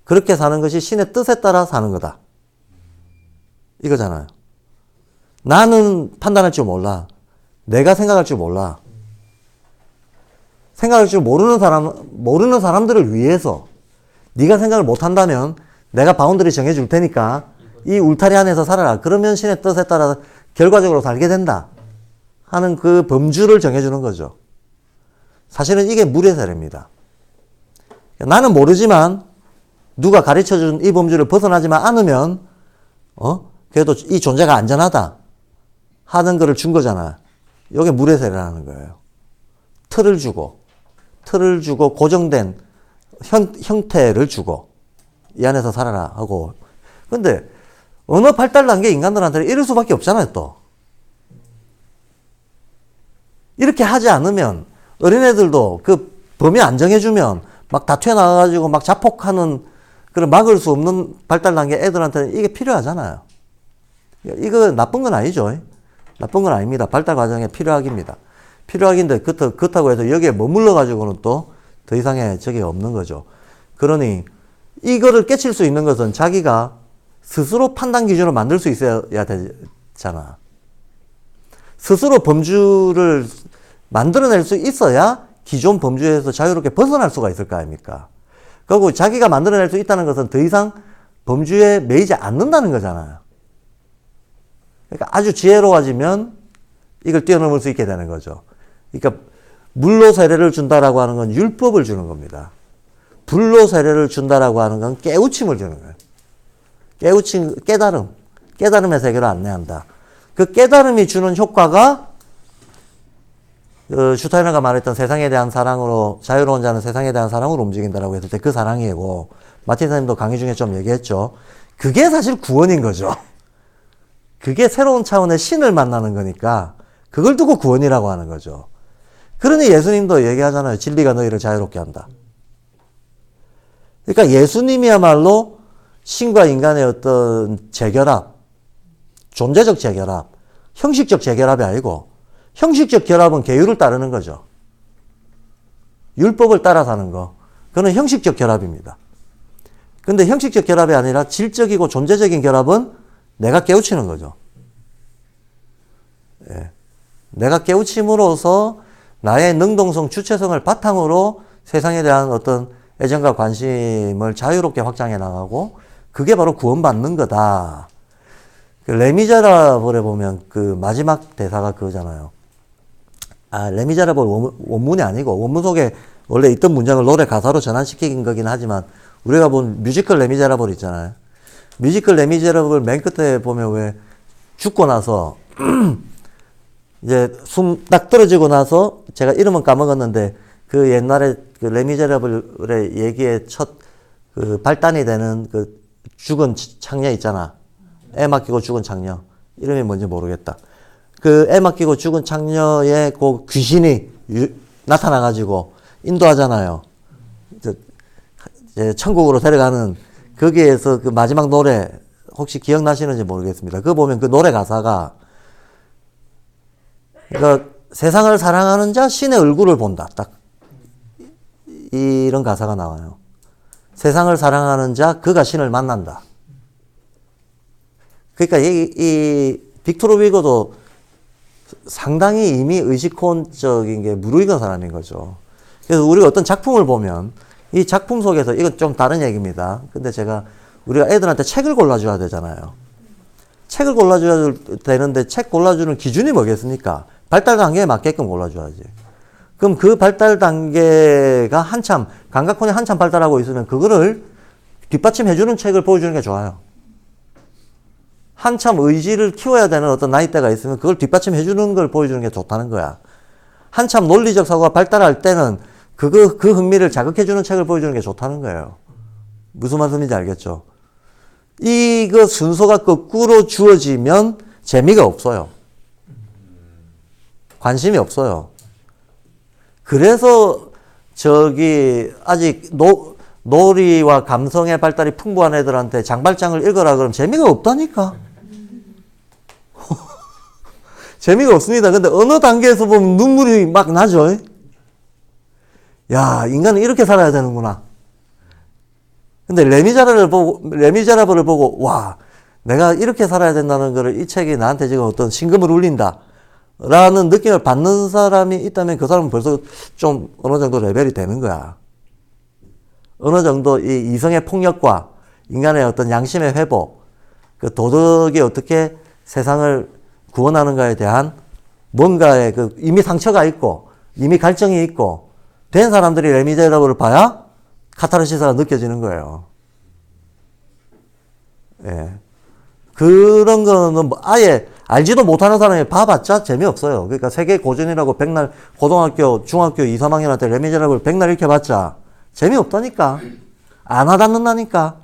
그렇게 사는 것이 신의 뜻에 따라 사는 거다. 이거잖아요. 나는 판단할 줄 몰라. 내가 생각할 줄 몰라. 생각할 줄 모르는 사람들을 위해서 네가 생각을 못 한다면 내가 바운더리 정해줄 테니까 이 울타리 안에서 살아라. 그러면 신의 뜻에 따라 결과적으로 살게 된다. 하는 그 범주를 정해주는 거죠. 사실은 이게 물의 세례입니다. 나는 모르지만 누가 가르쳐준 이 범주를 벗어나지만 않으면 그래도 이 존재가 안전하다 하는 거를 준 거잖아. 이게 물의 세례라는 거예요. 틀을 주고 고정된 형태를 주고 이 안에서 살아라 하고. 근데 어느 발달 단계 인간들한테는 이럴 수밖에 없잖아요. 또 이렇게 하지 않으면 어린애들도 그 범위 안 정해주면 막 다 튀어나와가지고 막 자폭하는 그런 막을 수 없는 발달 단계 애들한테는 이게 필요하잖아요. 이거 나쁜 건 아니죠. 나쁜 건 아닙니다. 발달 과정에 필요하기입니다. 필요하긴데 그렇다고 해서 여기에 머물러 가지고는 또 더 이상의 적이 없는 거죠. 그러니 이거를 깨칠 수 있는 것은 자기가 스스로 판단 기준을 만들 수 있어야 되잖아. 스스로 범주를 만들어낼 수 있어야 기존 범주에서 자유롭게 벗어날 수가 있을 거 아닙니까? 그리고 자기가 만들어낼 수 있다는 것은 더 이상 범주에 매이지 않는다는 거잖아요. 그러니까 아주 지혜로워지면 이걸 뛰어넘을 수 있게 되는 거죠. 그러니까 물로 세례를 준다라고 하는 건 율법을 주는 겁니다. 불로 세례를 준다라고 하는 건 깨우침을 주는 거예요. 깨달음의 세계로 안내한다. 그 깨달음이 주는 효과가 슈타이너가 말했던 세상에 대한 사랑으로, 자유로운 자는 세상에 대한 사랑으로 움직인다라고 했을 때 그 사랑이고, 마틴 선생님도 강의 중에 좀 얘기했죠. 그게 사실 구원인 거죠. 그게 새로운 차원의 신을 만나는 거니까 그걸 두고 구원이라고 하는 거죠. 그러니 예수님도 얘기하잖아요. 진리가 너희를 자유롭게 한다. 그러니까 예수님이야말로 신과 인간의 어떤 재결합, 존재적 재결합, 형식적 재결합이 아니고 형식적 결합은 계율을 따르는 거죠. 율법을 따라 사는 거. 그건 형식적 결합입니다. 근데 형식적 결합이 아니라 질적이고 존재적인 결합은 내가 깨우치는 거죠. 예. 내가 깨우침으로써 나의 능동성, 주체성을 바탕으로 세상에 대한 어떤 애정과 관심을 자유롭게 확장해 나가고 그게 바로 구원받는 거다. 레미제라블에 보면 그 마지막 대사가 그거잖아요. 레미제라블 원문이 아니고 원문 속에 원래 있던 문장을 노래 가사로 전환시킨 거긴 하지만 우리가 본 뮤지컬 레미제라블 있잖아요. 뮤지컬 레미제라블 맨 끝에 보면 왜 죽고 나서 이제 숨 딱 떨어지고 나서 제가 이름은 까먹었는데 그 옛날에 그 레미제라블의 얘기의 첫 그 발단이 되는 그 죽은 창녀 있잖아. 애 맡기고 죽은 창녀. 이름이 뭔지 모르겠다. 그 애 맡기고 죽은 창녀의 그 귀신이 나타나가지고 인도하잖아요. 이제 천국으로 데려가는 거기에서 그 마지막 노래 혹시 기억나시는지 모르겠습니다. 그거 보면 그 노래 가사가 그러니까 세상을 사랑하는 자 신의 얼굴을 본다. 딱 이런 가사가 나와요. 세상을 사랑하는 자 그가 신을 만난다. 그러니까 이 빅토르 위고도 상당히 이미 의식혼적인 게 무르익은 사람인 거죠. 그래서 우리가 어떤 작품을 보면 이 작품 속에서 이건 좀 다른 얘기입니다. 근데 우리가 애들한테 책을 골라줘야 되잖아요. 책을 골라줘야 되는데 책 골라주는 기준이 뭐겠습니까? 발달 단계에 맞게끔 골라줘야지. 그럼 그 발달 단계가 감각혼이 한참 발달하고 있으면 그거를 뒷받침해주는 책을 보여주는 게 좋아요. 한참 의지를 키워야 되는 어떤 나이대가 있으면 그걸 뒷받침해주는 걸 보여주는 게 좋다는 거야. 한참 논리적 사고가 발달할 때는 그 흥미를 자극해주는 책을 보여주는 게 좋다는 거예요. 무슨 말씀인지 알겠죠? 이거 순서가 거꾸로 주어지면 재미가 없어요. 관심이 없어요. 그래서 아직 놀이와 감성의 발달이 풍부한 애들한테 장발장을 읽어라 그러면 재미가 없다니까. 재미가 없습니다. 근데 어느 단계에서 보면 눈물이 막 나죠. 야, 인간은 이렇게 살아야 되는구나. 근데 레미제라블을 보고 와, 내가 이렇게 살아야 된다는 거를 이 책이 나한테 지금 어떤 심금을 울린다. 라는 느낌을 받는 사람이 있다면 그 사람은 벌써 좀 어느 정도 레벨이 되는 거야. 어느 정도 이 이성의 폭력과 인간의 어떤 양심의 회복, 그 도덕이 어떻게 세상을 구원하는가에 대한 뭔가의 그 이미 상처가 있고 이미 갈증이 있고 된 사람들이 레미제라블을 봐야 카타르시스가 느껴지는 거예요. 예. 그런 거는 뭐 아예 알지도 못하는 사람이 봐봤자 재미없어요. 그러니까 세계 고전이라고 백날 고등학교, 중학교 2, 3학년한테 레미제라블 백날 읽혀봤자 재미없다니까. 안 와닿는다니까.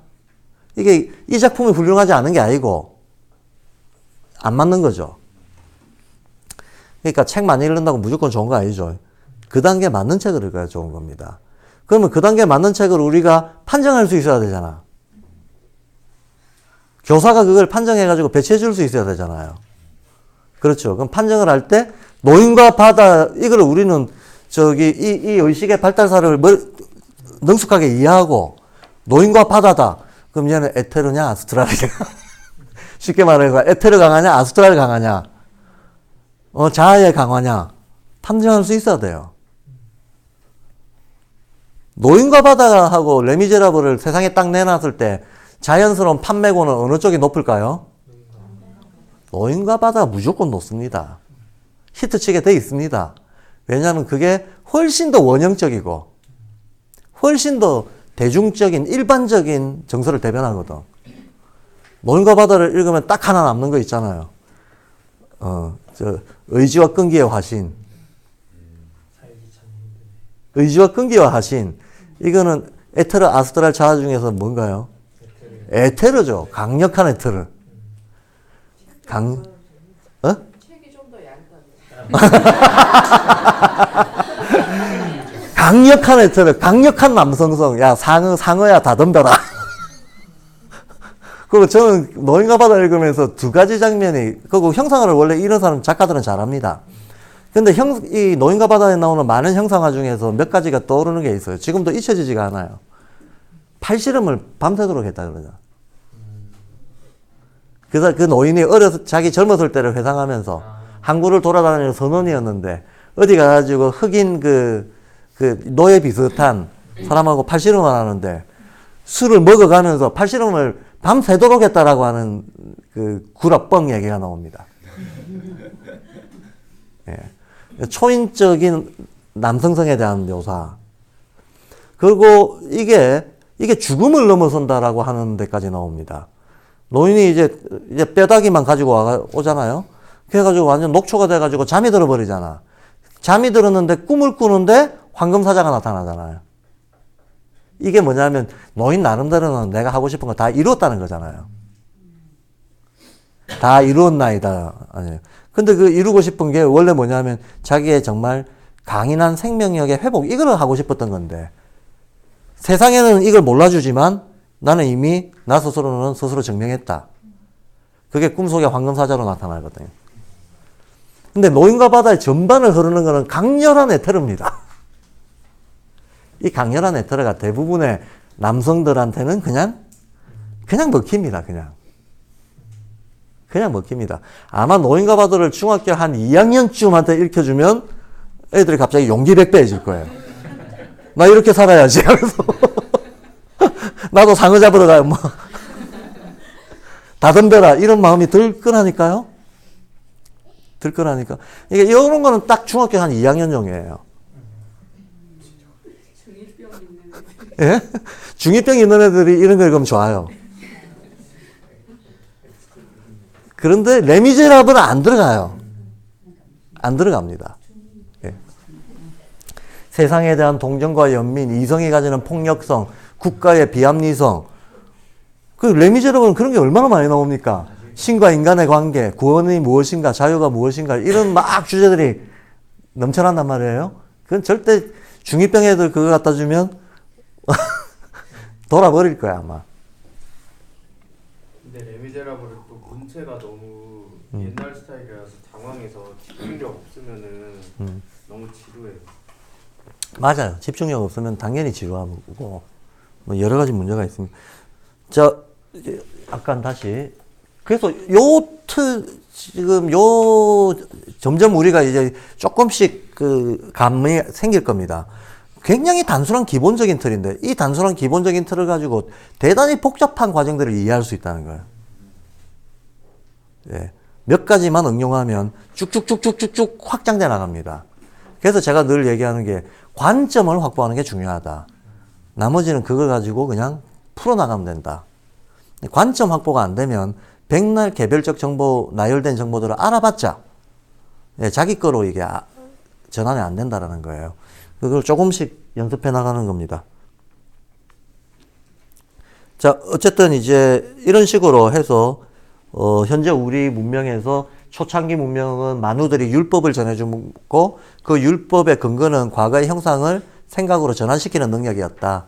이게 이 작품이 훌륭하지 않은 게 아니고 안 맞는 거죠. 그러니까 책 많이 읽는다고 무조건 좋은 거 아니죠. 그 단계에 맞는 책을 읽어야 좋은 겁니다. 그러면 그 단계에 맞는 책을 우리가 판정할 수 있어야 되잖아. 교사가 그걸 판정해가지고 배치해 줄 수 있어야 되잖아요. 그렇죠. 그럼 판정을 할 때 노인과 바다, 이걸 우리는 이 의식의 발달사를 능숙하게 이해하고 노인과 바다다. 그럼 얘는 에테르냐, 아스트랄이냐. 쉽게 말해서 에테르 강하냐, 아스트랄 강하냐. 자아의 강화냐. 판정할 수 있어야 돼요. 노인과 바다하고 레미제라블을 세상에 딱 내놨을 때 자연스러운 판매고는 어느 쪽이 높을까요? 노인과 바다가 무조건 높습니다. 히트치게 돼 있습니다. 왜냐하면 그게 훨씬 더 원형적이고 훨씬 더 대중적인 일반적인 정서를 대변하거든. 노인과 바다를 읽으면 딱 하나 남는 거 있잖아요. 의지와 끈기의 화신. 의지와 끈기와 화신. 이거는 에테르 아스트랄 자아 중에서 뭔가요? 에테르죠. 강력한 에테르. 책이 좀 더 얇다. 강력한 에테르, 강력한 남성성. 야, 상어야 다 덤벼라. 그리고 저는 노인과 바다 읽으면서 두 가지 장면이, 그리고 형상화를 원래 이런 사람, 작가들은 잘합니다. 근데 이 노인과 바다에 나오는 많은 형상화 중에서 몇 가지가 떠오르는 게 있어요. 지금도 잊혀지지가 않아요. 팔씨름을 밤새도록 했다 그러죠. 그래서 그 노인이 자기 젊었을 때를 회상하면서 항구를 돌아다니는 선원이었는데 어디 가가지고 흑인 그 노예 비슷한 사람하고 팔씨름을 하는데 술을 먹어가면서 팔씨름을 밤새도록 했다라고 하는 그 구라뻥 얘기가 나옵니다. 예. 초인적인 남성성에 대한 묘사. 그리고 이게 죽음을 넘어선다라고 하는 데까지 나옵니다. 노인이 이제 뼈다귀만 가지고 오잖아요. 그래가지고 완전 녹초가 돼가지고 잠이 들어버리잖아. 잠이 들었는데 꿈을 꾸는데 황금사자가 나타나잖아요. 이게 뭐냐면 노인 나름대로는 내가 하고 싶은 거 다 이루었다는 거잖아요. 다 이루었나이다. 아니에요. 근데 그 이루고 싶은 게 원래 뭐냐면 자기의 정말 강인한 생명력의 회복, 이걸 하고 싶었던 건데 세상에는 이걸 몰라주지만 나는 이미 나 스스로는 스스로 증명했다. 그게 꿈속의 황금사자로 나타나거든요. 근데 노인과 바다의 전반을 흐르는 것은 강렬한 에테르입니다. 이 강렬한 에테르가 대부분의 남성들한테는 그냥 먹힙니다. 그냥 먹힙니다. 아마 노인과 바다를 중학교 한 2학년쯤한테 읽혀주면 애들이 갑자기 용기 100배해질 거예요. 나 이렇게 살아야지 하면서 나도 상어 잡으러 가요. 뭐. 다 덤벼라. 이런 마음이 들 거라니까요. 이게 이런 거는 딱 중학교 한 2학년 정도예요. 중2병 있는 애들. 예? 중2병 있는 애들이 이런 걸 읽으면 좋아요. 그런데 레미제라블은 안 들어가요. 안 들어갑니다. 예. 세상에 대한 동정과 연민, 이성이 가지는 폭력성, 국가의 비합리성. 그 레미제라블은 그런 게 얼마나 많이 나옵니까? 신과 인간의 관계, 구원이 무엇인가, 자유가 무엇인가, 이런 막 주제들이 넘쳐난단 말이에요. 그건 절대 중2병 애들 그거 갖다 주면 돌아버릴 거야, 아마. 근데 레미제라블은 또 문체가 너무 옛날 스타일이라서 당황해서 집중력 없으면은 너무 지루해요. 맞아요. 집중력 없으면 당연히 지루하고 뭐 여러 가지 문제가 있습니다. 약간 다시 그래서 지금 점점 우리가 이제 조금씩 그 감이 생길 겁니다. 굉장히 단순한 기본적인 틀인데, 이 단순한 기본적인 틀을 가지고 대단히 복잡한 과정들을 이해할 수 있다는 거예요. 예. 몇 가지만 응용하면 쭉쭉쭉쭉쭉쭉 확장돼 나갑니다. 그래서 제가 늘 얘기하는 게 관점을 확보하는 게 중요하다. 나머지는 그걸 가지고 그냥 풀어나가면 된다. 관점 확보가 안 되면 백날 개별적 정보, 나열된 정보들을 알아봤자 예, 자기 거로 이게 전환이 안 된다라는 거예요. 그걸 조금씩 연습해 나가는 겁니다. 자, 어쨌든 이제 이런 식으로 해서 현재 우리 문명에서 초창기 문명은 만우들이 율법을 전해주고 그 율법의 근거는 과거의 형상을 생각으로 전환시키는 능력이었다.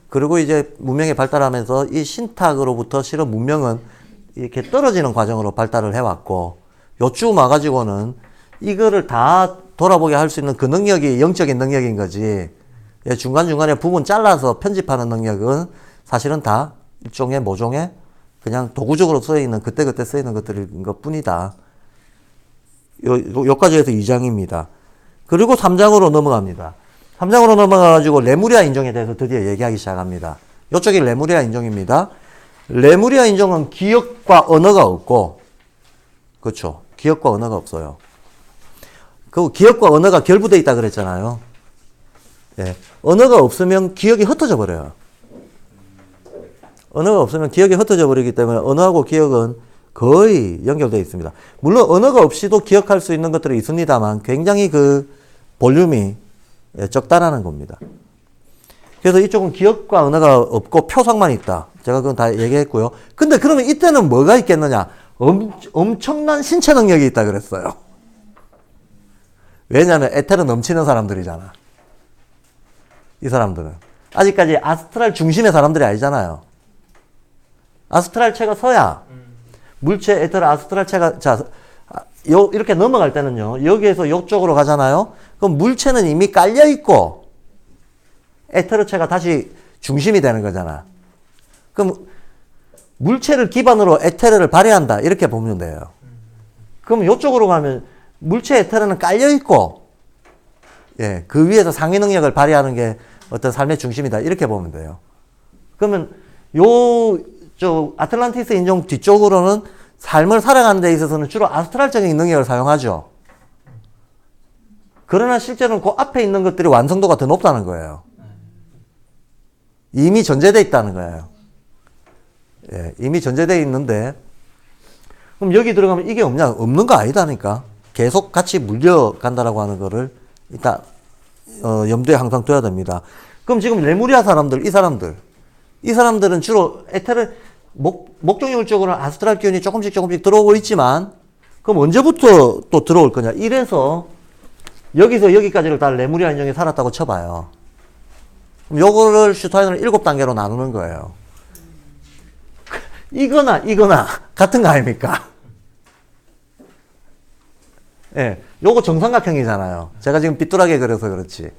그리고 이제 문명이 발달하면서 이 신탁으로부터 실은 문명은 이렇게 떨어지는 과정으로 발달을 해왔고 요쯤 와가지고는 이거를 다 돌아보게 할 수 있는 그 능력이 영적인 능력인 거지. 중간중간에 부분 잘라서 편집하는 능력은 사실은 다 일종의 모종의 그냥 도구적으로 쓰여있는 그때그때 쓰이는 것들인 것 뿐이다. 여기까지 해서 2장입니다. 그리고 3장으로 넘어갑니다. 3장으로 넘어가가지고 레무리아 인종에 대해서 드디어 얘기하기 시작합니다. 이쪽이 레무리아 인종입니다. 레무리아 인종은 기억과 언어가 없고, 그렇죠. 기억과 언어가 없어요. 그 기억과 언어가 결부되어 있다 그랬잖아요. 예. 언어가 없으면 기억이 흩어져 버려요. 언어가 없으면 기억이 흩어져 버리기 때문에 언어하고 기억은 거의 연결되어 있습니다. 물론 언어가 없이도 기억할 수 있는 것들이 있습니다만 굉장히 그 볼륨이 적다라는 겁니다. 그래서 이쪽은 기억과 언어가 없고 표상만 있다. 제가 그건 다 얘기했고요. 근데 그러면 이때는 뭐가 있겠느냐? 엄청난 신체 능력이 있다 그랬어요. 왜냐하면 에테르 넘치는 사람들이잖아. 이 사람들은. 아직까지 아스트랄 중심의 사람들이 아니잖아요. 아스트랄체가 서야 물체, 에테르, 아스트랄체가 이렇게 넘어갈 때는요. 여기에서 이쪽으로 가잖아요. 그럼 물체는 이미 깔려 있고 에테르체가 다시 중심이 되는 거잖아. 그럼 물체를 기반으로 에테르를 발휘한다. 이렇게 보면 돼요. 그럼 이쪽으로 가면 물체 에테르는 깔려 있고 예, 그 위에서 상위 능력을 발휘하는 게 어떤 삶의 중심이다. 이렇게 보면 돼요. 그러면 아틀란티스 인종 뒤쪽으로는 삶을 살아가는 데 있어서는 주로 아스트랄적인 능력을 사용하죠. 그러나 실제로는 그 앞에 있는 것들이 완성도가 더 높다는 거예요. 이미 전제되어 있다는 거예요. 예, 이미 전제되어 있는데 그럼 여기 들어가면 이게 없냐? 없는 거 아니다니까. 계속 같이 물려간다라고 하는 거를 일단 염두에 항상 둬야 됩니다. 그럼 지금 레무리아 사람들, 이 사람들은 주로 에테르 목적률적으로는 아스트랄 기운이 조금씩 들어오고 있지만 그럼 언제부터 또 들어올 거냐? 이래서 여기서 여기까지를 다 레무리아 인종이 살았다고 쳐봐요. 그럼 요거를 슈타인을 7단계로 나누는 거예요. 이거나 같은 거 아닙니까? 예, 요거 정삼각형이잖아요. 제가 지금 삐뚤하게 그려서 그렇지.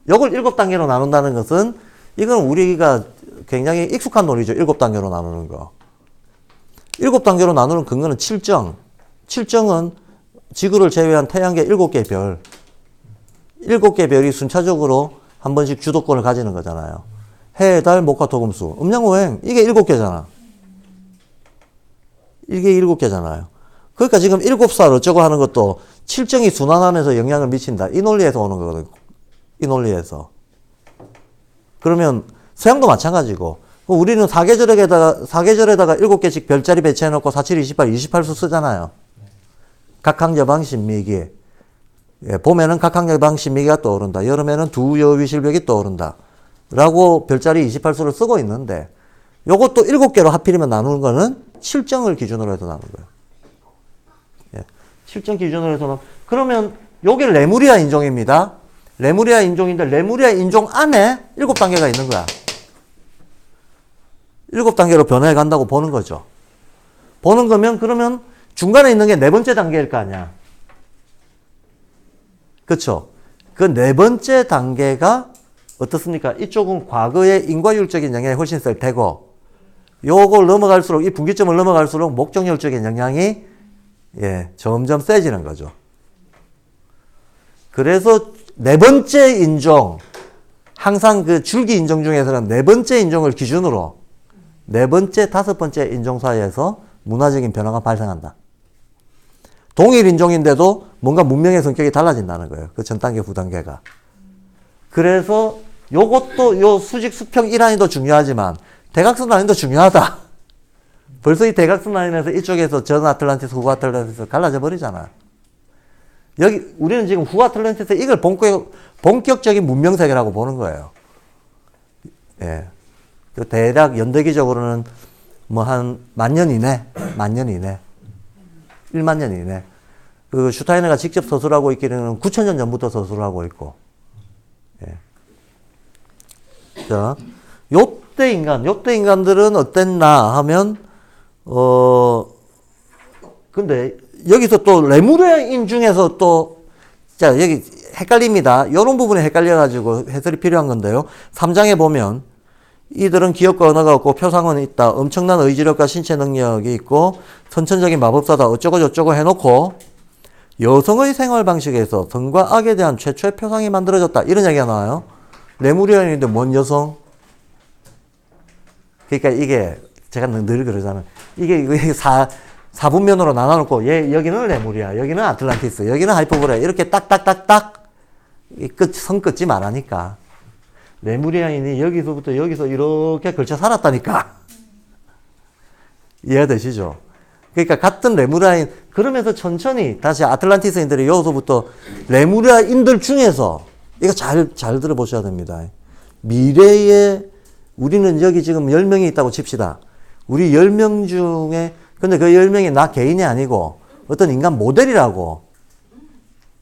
요걸 7단계로 나눈다는 것은 이건 우리가 굉장히 익숙한 논리죠. 7단계로 나누는 거. 7단계로 나누는 근거는 칠정. 칠정은 지구를 제외한 태양계 7개의 별. 7개의 별이 순차적으로 한 번씩 주도권을 가지는 거잖아요. 해, 달, 목화, 토, 금, 수. 음양오행. 이게 7개잖아. 이게 7개잖아요. 그러니까 지금 7살 어쩌고 하는 것도 칠정이 순환하면서 영향을 미친다. 이 논리에서 오는 거거든. 이 논리에서. 그러면 서양도 마찬가지고 우리는 사계절에다가 7개씩 별자리 배치해놓고 4, 7, 28, 28수 쓰잖아요. 각항여방 신미기. 예, 봄에는 각항여방 신미기가 떠오른다. 여름에는 두여위실벽이 떠오른다. 라고 별자리 28수를 쓰고 있는데 요것도 7개로 하필이면 나누는 거는 칠정을 기준으로 해서 나누는 거예요. 예, 칠정 기준으로 해서 그러면 요게 레무리아 인종입니다. 레무리아 인종인데 레무리아 인종 안에 7단계가 있는 거야. 7단계로 변해 간다고 보는 거죠. 보는 거면 그러면 중간에 있는 게 4번째 단계일 거 아니야. 그쵸? 그 4번째 단계가 어떻습니까? 이쪽은 과거의 인과율적인 영향이 훨씬 셀 테고 요걸 넘어갈수록, 이 분기점을 넘어갈수록 목적률적인 영향이 점점 세지는 거죠. 그래서 네 번째 인종, 항상 그 줄기 인종 중에서는 네 번째 인종을 기준으로 네 번째, 다섯 번째 인종 사이에서 문화적인 변화가 발생한다. 동일 인종인데도 뭔가 문명의 성격이 달라진다는 거예요. 그 전 단계, 후 단계가. 그래서 요것도 요 수직 수평 1라인도 중요하지만 대각선 라인도 중요하다. 벌써 이 대각선 라인에서 이쪽에서 전 아틀란티스, 후 아틀란티스 갈라져 버리잖아. 여기 우리는 지금 후 아틀란티스 이걸 본격적인 문명 세계라고 보는 거예요. 예. 그 대략 연대기적으로는 뭐 한 10,000년 이내, 1만 년 이내. 그 슈타이너가 직접 서술하고 있기는 9,000년 전부터 서술하고 있고. 예. 자, 요때 인간들은 어땠나 하면, 근데 여기서 또 레무리아인 중에서 또, 자, 여기 헷갈립니다. 요런 부분에 헷갈려가지고 해설이 필요한 건데요. 3장에 보면, 이들은 기억과 언어가 없고 표상은 있다. 엄청난 의지력과 신체 능력이 있고 선천적인 마법사다. 어쩌고 저쩌고 해놓고 여성의 생활 방식에서 성과 악에 대한 최초의 표상이 만들어졌다. 이런 얘기가 나와요. 레무리아인인데 뭔 여성? 그러니까 이게 제가 늘 그러잖아요. 이게 사분면으로 나눠놓고 여기는 레무리아, 여기는 아틀란티스, 여기는 하이퍼보레아 이렇게 딱딱딱딱 선 끊지 말라니까. 레무리아인이 여기서부터 여기서 이렇게 걸쳐 살았다니까. 이해되시죠? 그러니까 같은 레무리아인, 그러면서 천천히 다시 아틀란티스인들이 여기서부터 레무리아인들 중에서 이거 잘 들어보셔야 됩니다. 미래에 우리는 여기 지금 10명이 있다고 칩시다. 우리 10명 중에, 근데 그 10명이 나 개인이 아니고 어떤 인간 모델이라고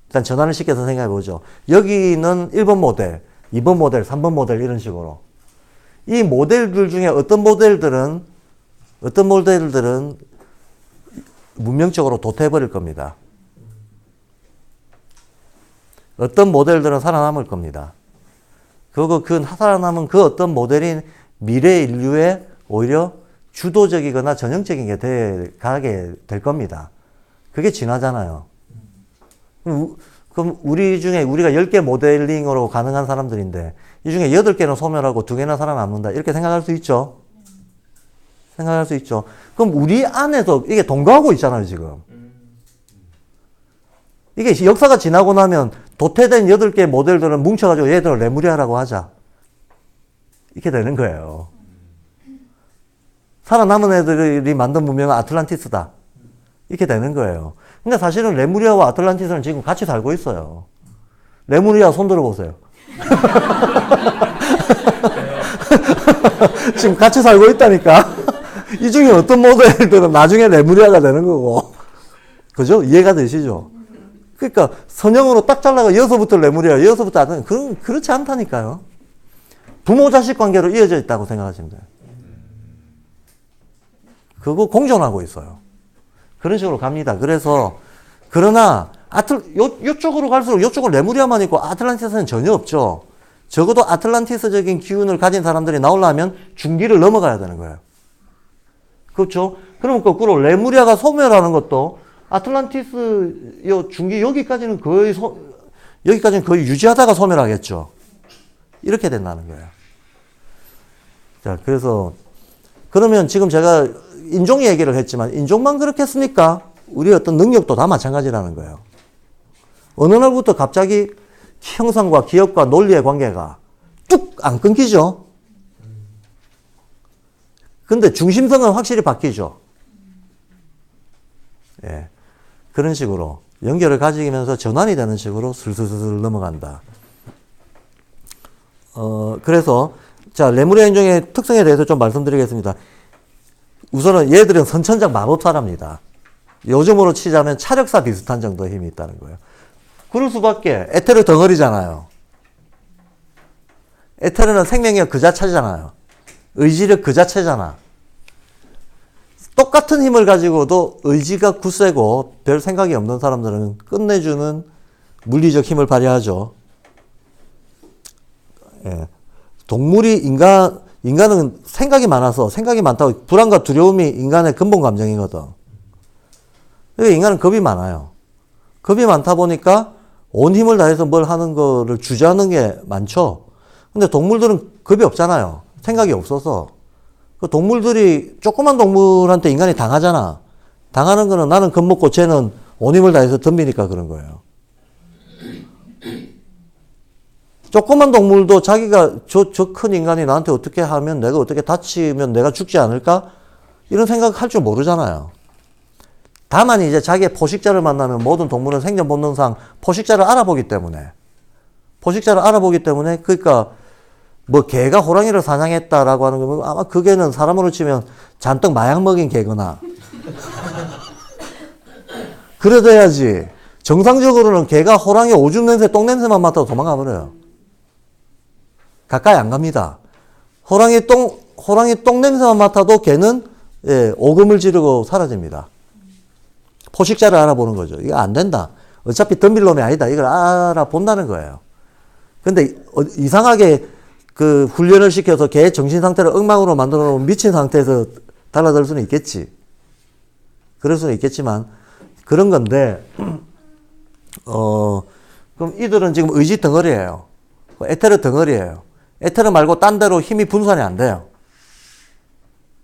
일단 전환을 시켜서 생각해 보죠. 여기는 1번 모델, 2번 모델, 3번 모델 이런 식으로. 이 모델들 중에 어떤 모델들은 문명적으로 도태해버릴 겁니다. 어떤 모델들은 살아남을 겁니다. 그리고 그 살아남은 그 어떤 모델이 미래 인류의 오히려 주도적이거나 전형적인 게 가게 될 겁니다. 그게 진화잖아요. 그럼 우리가 10개 모델링으로 가능한 사람들인데 이 중에 8개는 소멸하고 2개나 살아남는다. 이렇게 생각할 수 있죠. 생각할 수 있죠. 그럼 우리 안에서 이게 동거하고 있잖아요, 지금. 이게 역사가 지나고 나면 도태된 8개 모델들은 뭉쳐가지고 얘들을 레무리아라고 하자. 이렇게 되는 거예요. 살아남은 애들이 만든 문명은 아틀란티스다. 이렇게 되는 거예요. 근데 사실은 레무리아와 아틀란티스는 지금 같이 살고 있어요. 레무리아 손 들어보세요. 지금 같이 살고 있다니까. 이 중에 어떤 모델들은 나중에 레무리아가 되는 거고. 그죠? 이해가 되시죠? 그러니까 선형으로 딱 잘라가 여기서부터 레무리아, 여기서부터 아틀란티스. 그렇지 않다니까요. 부모 자식 관계로 이어져 있다고 생각하시면 돼요. 그거 공존하고 있어요. 그런 식으로 갑니다. 그래서, 그러나, 요쪽으로 갈수록 요쪽은 레무리아만 있고 아틀란티스는 전혀 없죠. 적어도 아틀란티스적인 기운을 가진 사람들이 나오려면 중기를 넘어가야 되는 거예요. 그렇죠? 그럼 거꾸로 레무리아가 소멸하는 것도 아틀란티스, 중기, 여기까지는 거의 유지하다가 소멸하겠죠. 이렇게 된다는 거예요. 자, 그래서, 그러면 지금 제가 인종 얘기를 했지만 인종만 그렇겠습니까? 우리의 어떤 능력도 다 마찬가지라는 거예요. 어느 날부터 갑자기 형상과 기억과 논리의 관계가 뚝 안 끊기죠. 근데 중심성은 확실히 바뀌죠. 예. 그런 식으로 연결을 가지면서 전환이 되는 식으로 슬슬슬 넘어간다. 그래서 자, 레무리아 인종의 특성에 대해서 좀 말씀드리겠습니다. 우선은 얘들은 선천적 마법사랍니다. 요즘으로 치자면 차력사 비슷한 정도의 힘이 있다는 거예요. 그럴 수밖에. 에테르 덩어리잖아요. 에테르는 생명력 그 자체잖아요. 의지력 그 자체잖아. 똑같은 힘을 가지고도 의지가 굳세고 별 생각이 없는 사람들은 끝내주는 물리적 힘을 발휘하죠. 예. 동물이 인간은 생각이 많아서 생각이 많다고 불안과 두려움이 인간의 근본 감정이거든. 그러니까 인간은 겁이 많아요. 겁이 많다 보니까 온 힘을 다해서 뭘 하는 거를 주저하는 게 많죠. 근데 동물들은 겁이 없잖아요. 생각이 없어서. 그 동물들이 조그만 동물한테 인간이 당하잖아. 당하는 거는 나는 겁먹고 쟤는 온 힘을 다해서 덤비니까 그런 거예요. 조그만 동물도 자기가 저 큰 인간이 나한테 어떻게 하면 내가 어떻게 다치면 내가 죽지 않을까? 이런 생각할 줄 모르잖아요. 다만 이제 자기의 포식자를 만나면 모든 동물은 생존 본능상 포식자를 알아보기 때문에 그러니까 뭐 개가 호랑이를 사냥했다라고 하는 거면 아마 그 개는 사람으로 치면 잔뜩 마약 먹인 개거나 그래야지. 정상적으로는 개가 호랑이 오줌 냄새, 똥 냄새만 맡아도 도망가 버려요. 가까이 안 갑니다. 호랑이 똥 냄새만 맡아도 개는 오금을 지르고 사라집니다. 포식자를 알아보는 거죠. 이거 안 된다. 어차피 덤빌 놈이 아니다. 이걸 알아본다는 거예요. 근데 이상하게 그 훈련을 시켜서 개의 정신 상태를 엉망으로 만들어 놓은 미친 상태에서 달라들 수는 있겠지. 그럴 수는 있겠지만 그런 건데 그럼 이들은 지금 의지 덩어리예요. 에테르 덩어리예요. 에테르 말고 딴 데로 힘이 분산이 안 돼요.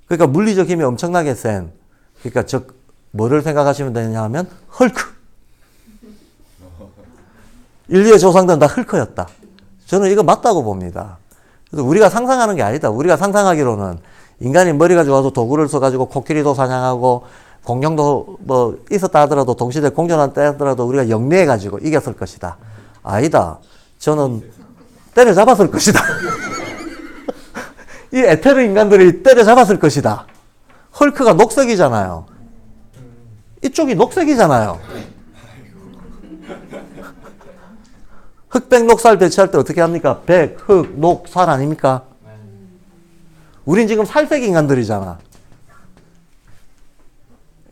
그러니까 물리적 힘이 엄청나게 센. 그러니까 뭐를 생각하시면 되냐 하면 헐크. 인류의 조상들은 다 헐크였다. 저는 이거 맞다고 봅니다. 그래서 우리가 상상하는 게 아니다. 우리가 상상하기로는 인간이 머리가 좋아서 도구를 써가지고 코끼리도 사냥하고 공룡도 뭐 있었다 하더라도 동시대 공존한 때 하더라도 우리가 영리해가지고 이겼을 것이다. 아니다. 저는 때려잡았을 것이다. 이 에테르 인간들이 때려잡았을 것이다. 헐크가 녹색이잖아요. 이쪽이 녹색이잖아요. 흑백 녹살 배치할 때 어떻게 합니까? 백, 흑, 녹, 살 아닙니까? 우린 지금 살색 인간들이잖아.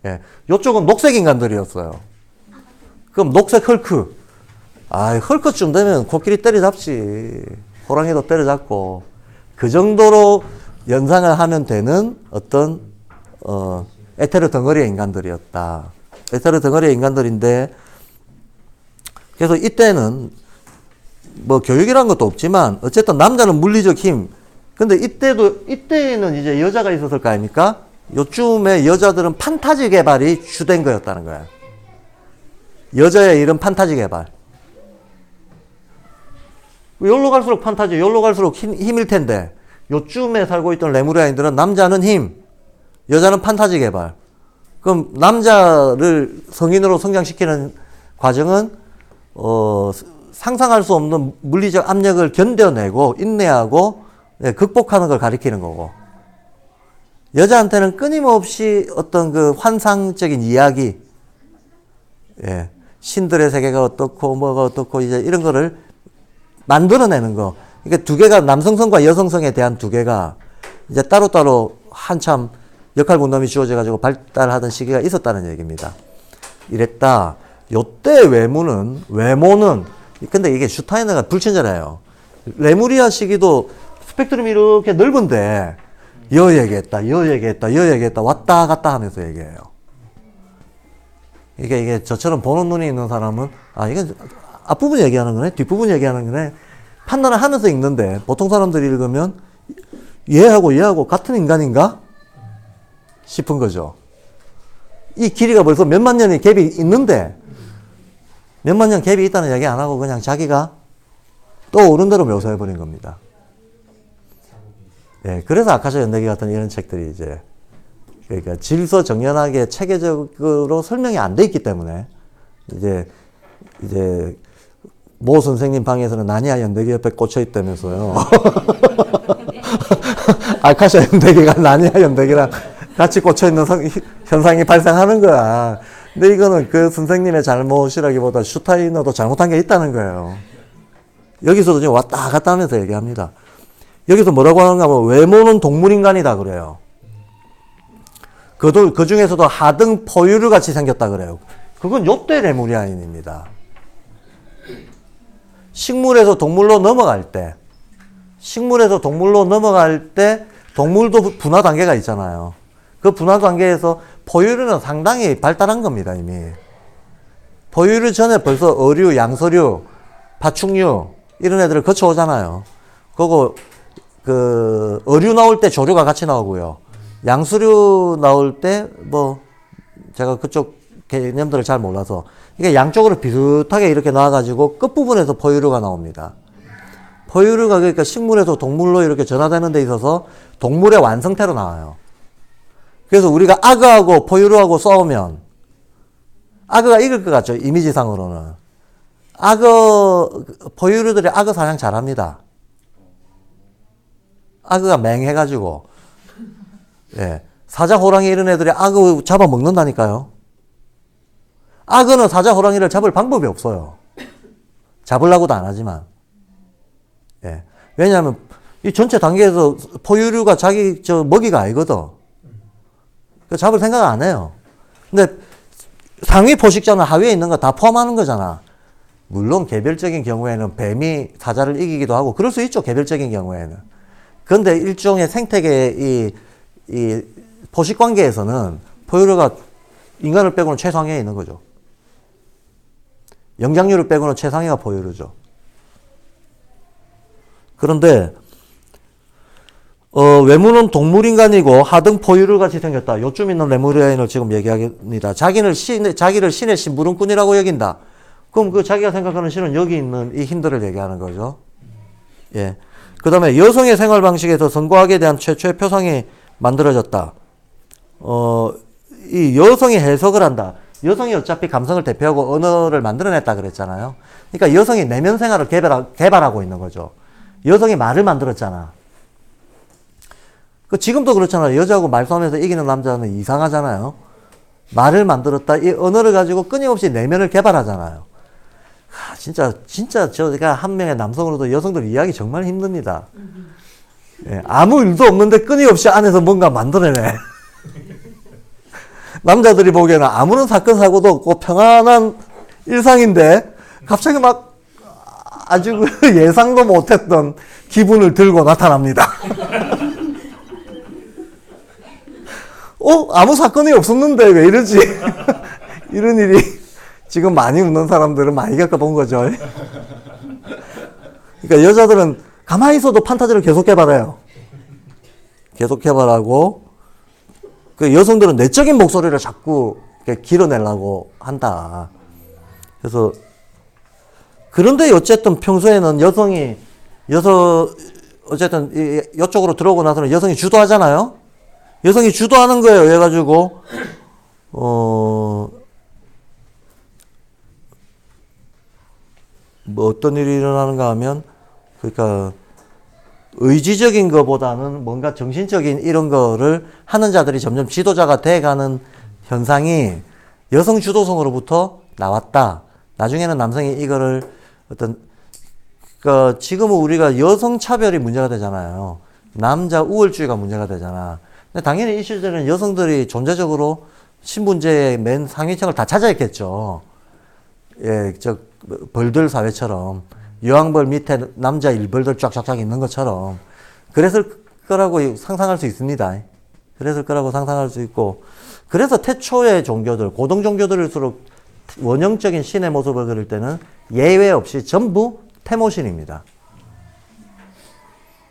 예. 요쪽은 녹색 인간들이었어요. 그럼 녹색 헐크. 헐크쯤 되면 코끼리 때려잡지. 호랑이도 때려잡고. 그 정도로 연상을 하면 되는 어떤, 에테르 덩어리의 인간들이었다. 에테르 덩어리의 인간들인데, 그래서 이때는 뭐 교육이란 것도 없지만, 어쨌든 남자는 물리적 힘. 근데 이때는 이제 여자가 있었을 거 아닙니까? 요쯤에 여자들은 판타지 개발이 주된 거였다는 거야. 여자의 일은 판타지 개발. 여기로 갈수록 판타지, 여기로 갈수록 힘일 텐데, 요쯤에 살고 있던 레무리아인들은 남자는 힘, 여자는 판타지 개발. 그럼 남자를 성인으로 성장시키는 과정은, 상상할 수 없는 물리적 압력을 견뎌내고, 인내하고, 극복하는 걸 가리키는 거고. 여자한테는 끊임없이 어떤 그 환상적인 이야기, 신들의 세계가 어떻고, 뭐가 어떻고, 이제 이런 거를 만들어내는 거. 그러니까 두 개가 남성성과 여성성에 대한 두 개가 이제 따로따로 한참 역할 분담이 주어져 가지고 발달하던 시기가 있었다는 얘기입니다. 이랬다. 요때 외모는, 근데 이게 슈타이너가 불친절해요. 레무리아 시기도 스펙트럼이 이렇게 넓은데, 여 얘기했다, 왔다 갔다 하면서 얘기해요. 이게 저처럼 보는 눈이 있는 사람은, 이건 앞부분 얘기하는 거네, 뒷부분 얘기하는 거네, 판단을 하면서 읽는데, 보통 사람들이 읽으면, 얘하고 같은 인간인가? 싶은 거죠. 이 길이가 벌써 몇만 년의 갭이 있는데, 몇만 년 갭이 있다는 얘기 안 하고 그냥 자기가 떠오른 대로 묘사해버린 겁니다. 그래서 아카샤 연대기 같은 이런 책들이 이제, 그러니까 질서정연하게 체계적으로 설명이 안 돼 있기 때문에, 이제, 모 선생님 방에서는 나니아 연대기 옆에 꽂혀 있다면서요. 아카샤 연대기가 나니아 연대기랑 같이 꽂혀 있는 현상이 발생하는 거야. 근데 이거는 그 선생님의 잘못이라기보다 슈타이너도 잘못한 게 있다는 거예요. 여기서도 지금 왔다 갔다 하면서 얘기합니다. 여기서 뭐라고 하는가 하면 외모는 동물인간이다 그래요. 그 중에서도 하등 포유류 같이 생겼다 그래요. 그건 요때 레무리아인입니다. 식물에서 동물로 넘어갈 때 동물도 분화 단계가 있잖아요. 그 분화 단계에서 포유류는 상당히 발달한 겁니다, 이미. 포유류 전에 벌써 어류, 양서류, 파충류, 이런 애들을 거쳐오잖아요. 그거, 어류 나올 때 조류가 같이 나오고요. 양서류 나올 때, 제가 그쪽 개념들을 잘 몰라서, 이게 양쪽으로 비슷하게 이렇게 나와가지고 끝부분에서 포유류가 나옵니다. 포유류가 그러니까 식물에서 동물로 이렇게 전화되는 데 있어서 동물의 완성태로 나와요. 그래서 우리가 악어하고 포유류하고 싸우면 악어가 이길 것 같죠, 이미지상으로는. 포유류들이 악어 사냥 잘합니다. 악어가 맹해가지고, 예. 사자, 호랑이 이런 애들이 악어 잡아먹는다니까요. 악어는 사자, 호랑이를 잡을 방법이 없어요. 잡으려고도 안 하지만. 예. 왜냐하면 이 전체 단계에서 포유류가 자기 먹이가 아니거든. 잡을 생각 안 해요. 근데 상위 포식자는 하위에 있는 거 다 포함하는 거잖아. 물론 개별적인 경우에는 뱀이 사자를 이기기도 하고 그럴 수 있죠. 개별적인 경우에는. 그런데 일종의 생태계의 이 포식 관계에서는 포유류가 인간을 빼고는 최상위에 있는 거죠. 영장류를 빼고는 최상위가 포유류죠. 그런데 외모는 동물인간이고 하등 포유류 같이 생겼다. 요쯤 있는 레무리아인을 지금 얘기합니다. 자기를 신의 심부름꾼이라고 여긴다. 그럼 그 자기가 생각하는 신은 여기 있는 이 힘들을 얘기하는 거죠. 예. 그 다음에 여성의 생활 방식에서 성과학에 대한 최초의 표상이 만들어졌다. 이 여성이 해석을 한다. 여성이 어차피 감성을 대표하고 언어를 만들어냈다 그랬잖아요. 그러니까 여성이 내면 생활을 개발하고 있는 거죠. 여성이 말을 만들었잖아. 지금도 그렇잖아요. 여자하고 말싸움에서 이기는 남자는 이상하잖아요. 말을 만들었다. 이 언어를 가지고 끊임없이 내면을 개발하잖아요. 진짜 제가 한 명의 남성으로도 여성들 이해하기 정말 힘듭니다. 예, 아무 일도 없는데 끊임없이 안에서 뭔가 만들어내. 남자들이 보기에는 아무런 사건 사고도 없고 평안한 일상인데 갑자기 막 아주 예상도 못했던 기분을 들고 나타납니다. 아무 사건이 없었는데 왜 이러지? 이런 일이 지금 많이 웃는 사람들은 많이 겪어본 거죠. 그러니까 여자들은 가만히 있어도 판타지를 계속 개발해요. 계속 개발하고 그 여성들은 내적인 목소리를 자꾸 길어내려고 한다. 그래서 그런데 어쨌든 평소에는 어쨌든 이쪽으로 들어오고 나서는 여성이 주도하잖아요. 여성이 주도하는 거예요. 해가지고 어떤 일이 일어나는가 하면 그러니까 의지적인 것보다는 뭔가 정신적인 이런 거를 하는 자들이 점점 지도자가 돼가는 현상이 여성 주도성으로부터 나왔다. 나중에는 남성이 이거를 그러니까 지금은 우리가 여성 차별이 문제가 되잖아요. 남자 우월주의가 문제가 되잖아. 근데 당연히 이 시절에는 여성들이 존재적으로 신분제의 맨 상위층을 다 차지했겠죠. 예, 벌들 사회처럼. 여왕벌 밑에 남자 일벌들 쫙쫙쫙 있는 것처럼. 그랬을 거라고 상상할 수 있습니다. 그랬을 거라고 상상할 수 있고. 그래서 태초의 종교들, 고등 종교들일수록 원형적인 신의 모습을 그릴 때는 예외 없이 전부 태모신입니다.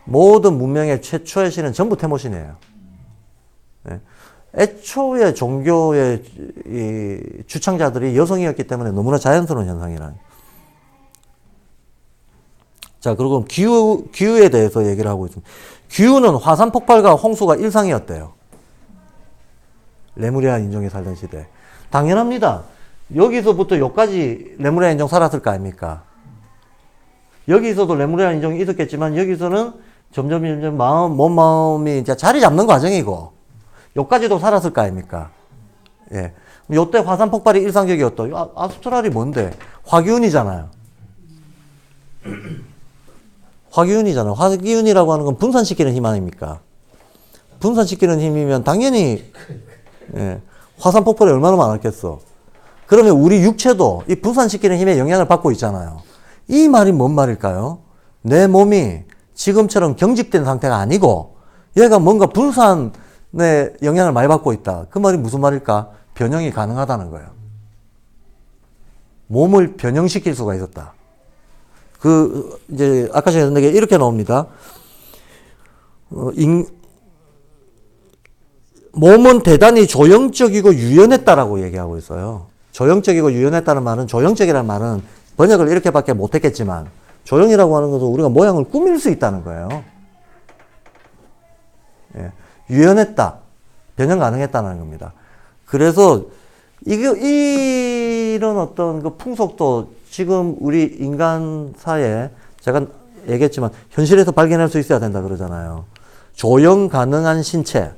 모든 문명의 최초의 신은 전부 태모신이에요. 네. 애초에 종교의 이 주창자들이 여성이었기 때문에 너무나 자연스러운 현상이라. 자, 그리고 기후에 대해서 얘기를 하고 있습니다. 기후는 화산 폭발과 홍수가 일상이었대요. 레무리아 인종이 살던 시대. 당연합니다. 여기서부터 여기까지 레무리아 인종 살았을 거 아닙니까? 여기서도 레무리아 인종이 있었겠지만 여기서는 점점 마음이 이제 자리 잡는 과정이고 여기까지도 살았을 거 아닙니까? 예. 요때 화산 폭발이 일상적이었다. 아스트랄이 뭔데? 화기운이잖아요. 화기운이잖아요. 화기운이라고 하는 건 분산시키는 힘 아닙니까? 분산시키는 힘이면 당연히 예, 화산 폭발이 얼마나 많았겠어. 그러면 우리 육체도 이 분산시키는 힘에 영향을 받고 있잖아요. 이 말이 뭔 말일까요? 내 몸이 지금처럼 경직된 상태가 아니고 얘가 뭔가 분산에 영향을 많이 받고 있다. 그 말이 무슨 말일까? 변형이 가능하다는 거예요. 몸을 변형시킬 수가 있었다. 이제, 아까 전에 했는데 이렇게 나옵니다. 몸은 대단히 조형적이고 유연했다라고 얘기하고 있어요. 조형적이고 유연했다는 말은, 조형적이라는 말은 번역을 이렇게밖에 못했겠지만, 조형이라고 하는 것은 우리가 모양을 꾸밀 수 있다는 거예요. 예. 유연했다. 변형 가능했다는 겁니다. 그래서, 이런 어떤 그 풍속도 지금 우리 인간사에 제가 얘기했지만 현실에서 발견할 수 있어야 된다 그러잖아요. 조형 가능한 신체.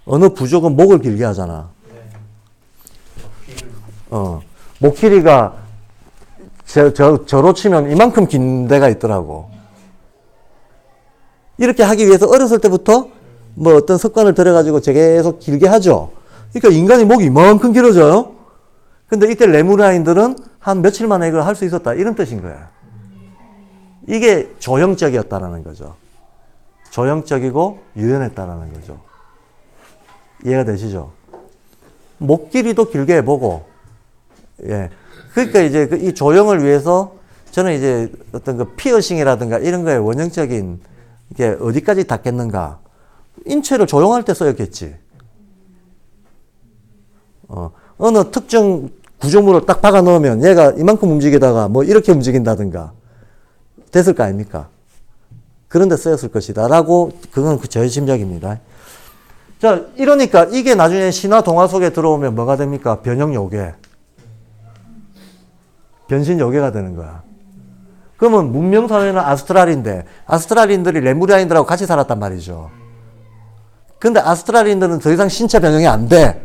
어느 부족은 목을 길게 하잖아. 목 길이가 저로 치면 이만큼 긴 데가 있더라고. 이렇게 하기 위해서 어렸을 때부터 뭐 어떤 습관을 들여가지고 계속 길게 하죠. 그러니까 인간이 목이 이만큼 길어져요. 근데 이때 레무라인들은 한 며칠 만에 이걸 할 수 있었다. 이런 뜻인 거예요. 이게 조형적이었다라는 거죠. 조형적이고 유연했다라는 거죠. 이해가 되시죠? 목 길이도 길게 해보고, 예. 그러니까 이제 이 조형을 위해서 저는 이제 어떤 그 피어싱이라든가 이런 거에 원형적인 이게 어디까지 닿겠는가. 인체를 조형할 때 써였겠지. 어느 특정 구조물을 딱 박아 넣으면 얘가 이만큼 움직이다가 뭐 이렇게 움직인다든가 됐을 거 아닙니까? 그런 데 쓰였을 것이다. 라고, 그건 저의 짐작입니다. 자, 이러니까 이게 나중에 신화 동화 속에 들어오면 뭐가 됩니까? 변형 요괴. 변신 요괴가 되는 거야. 그러면 문명사회는 아스트랄인데, 아스트랄인들이 레무리아인들하고 같이 살았단 말이죠. 근데 아스트랄인들은 더 이상 신체 변형이 안 돼.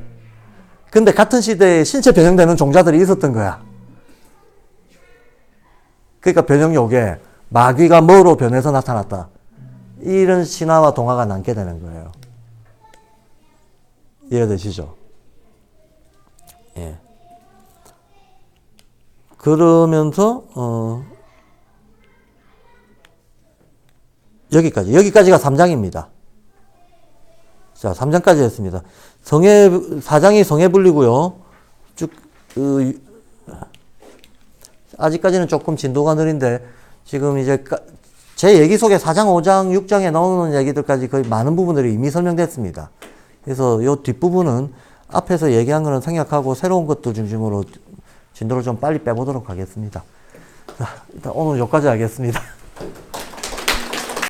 근데 같은 시대에 신체 변형되는 종자들이 있었던 거야. 그러니까 변형 요괴, 마귀가 뭐로 변해서 나타났다. 이런 신화와 동화가 남게 되는 거예요. 이해되시죠? 예. 그러면서, 여기까지가 3장입니다. 자, 3장까지 했습니다. 4장이 성에 불리고요. 쭉, 아직까지는 조금 진도가 느린데, 지금 이제, 제 얘기 속에 4장, 5장, 6장에 나오는 얘기들까지 거의 많은 부분들이 이미 설명됐습니다. 그래서 요 뒷부분은 앞에서 얘기한 거는 생략하고 새로운 것들 중심으로 진도를 좀 빨리 빼보도록 하겠습니다. 자, 일단 오늘 여기까지 하겠습니다.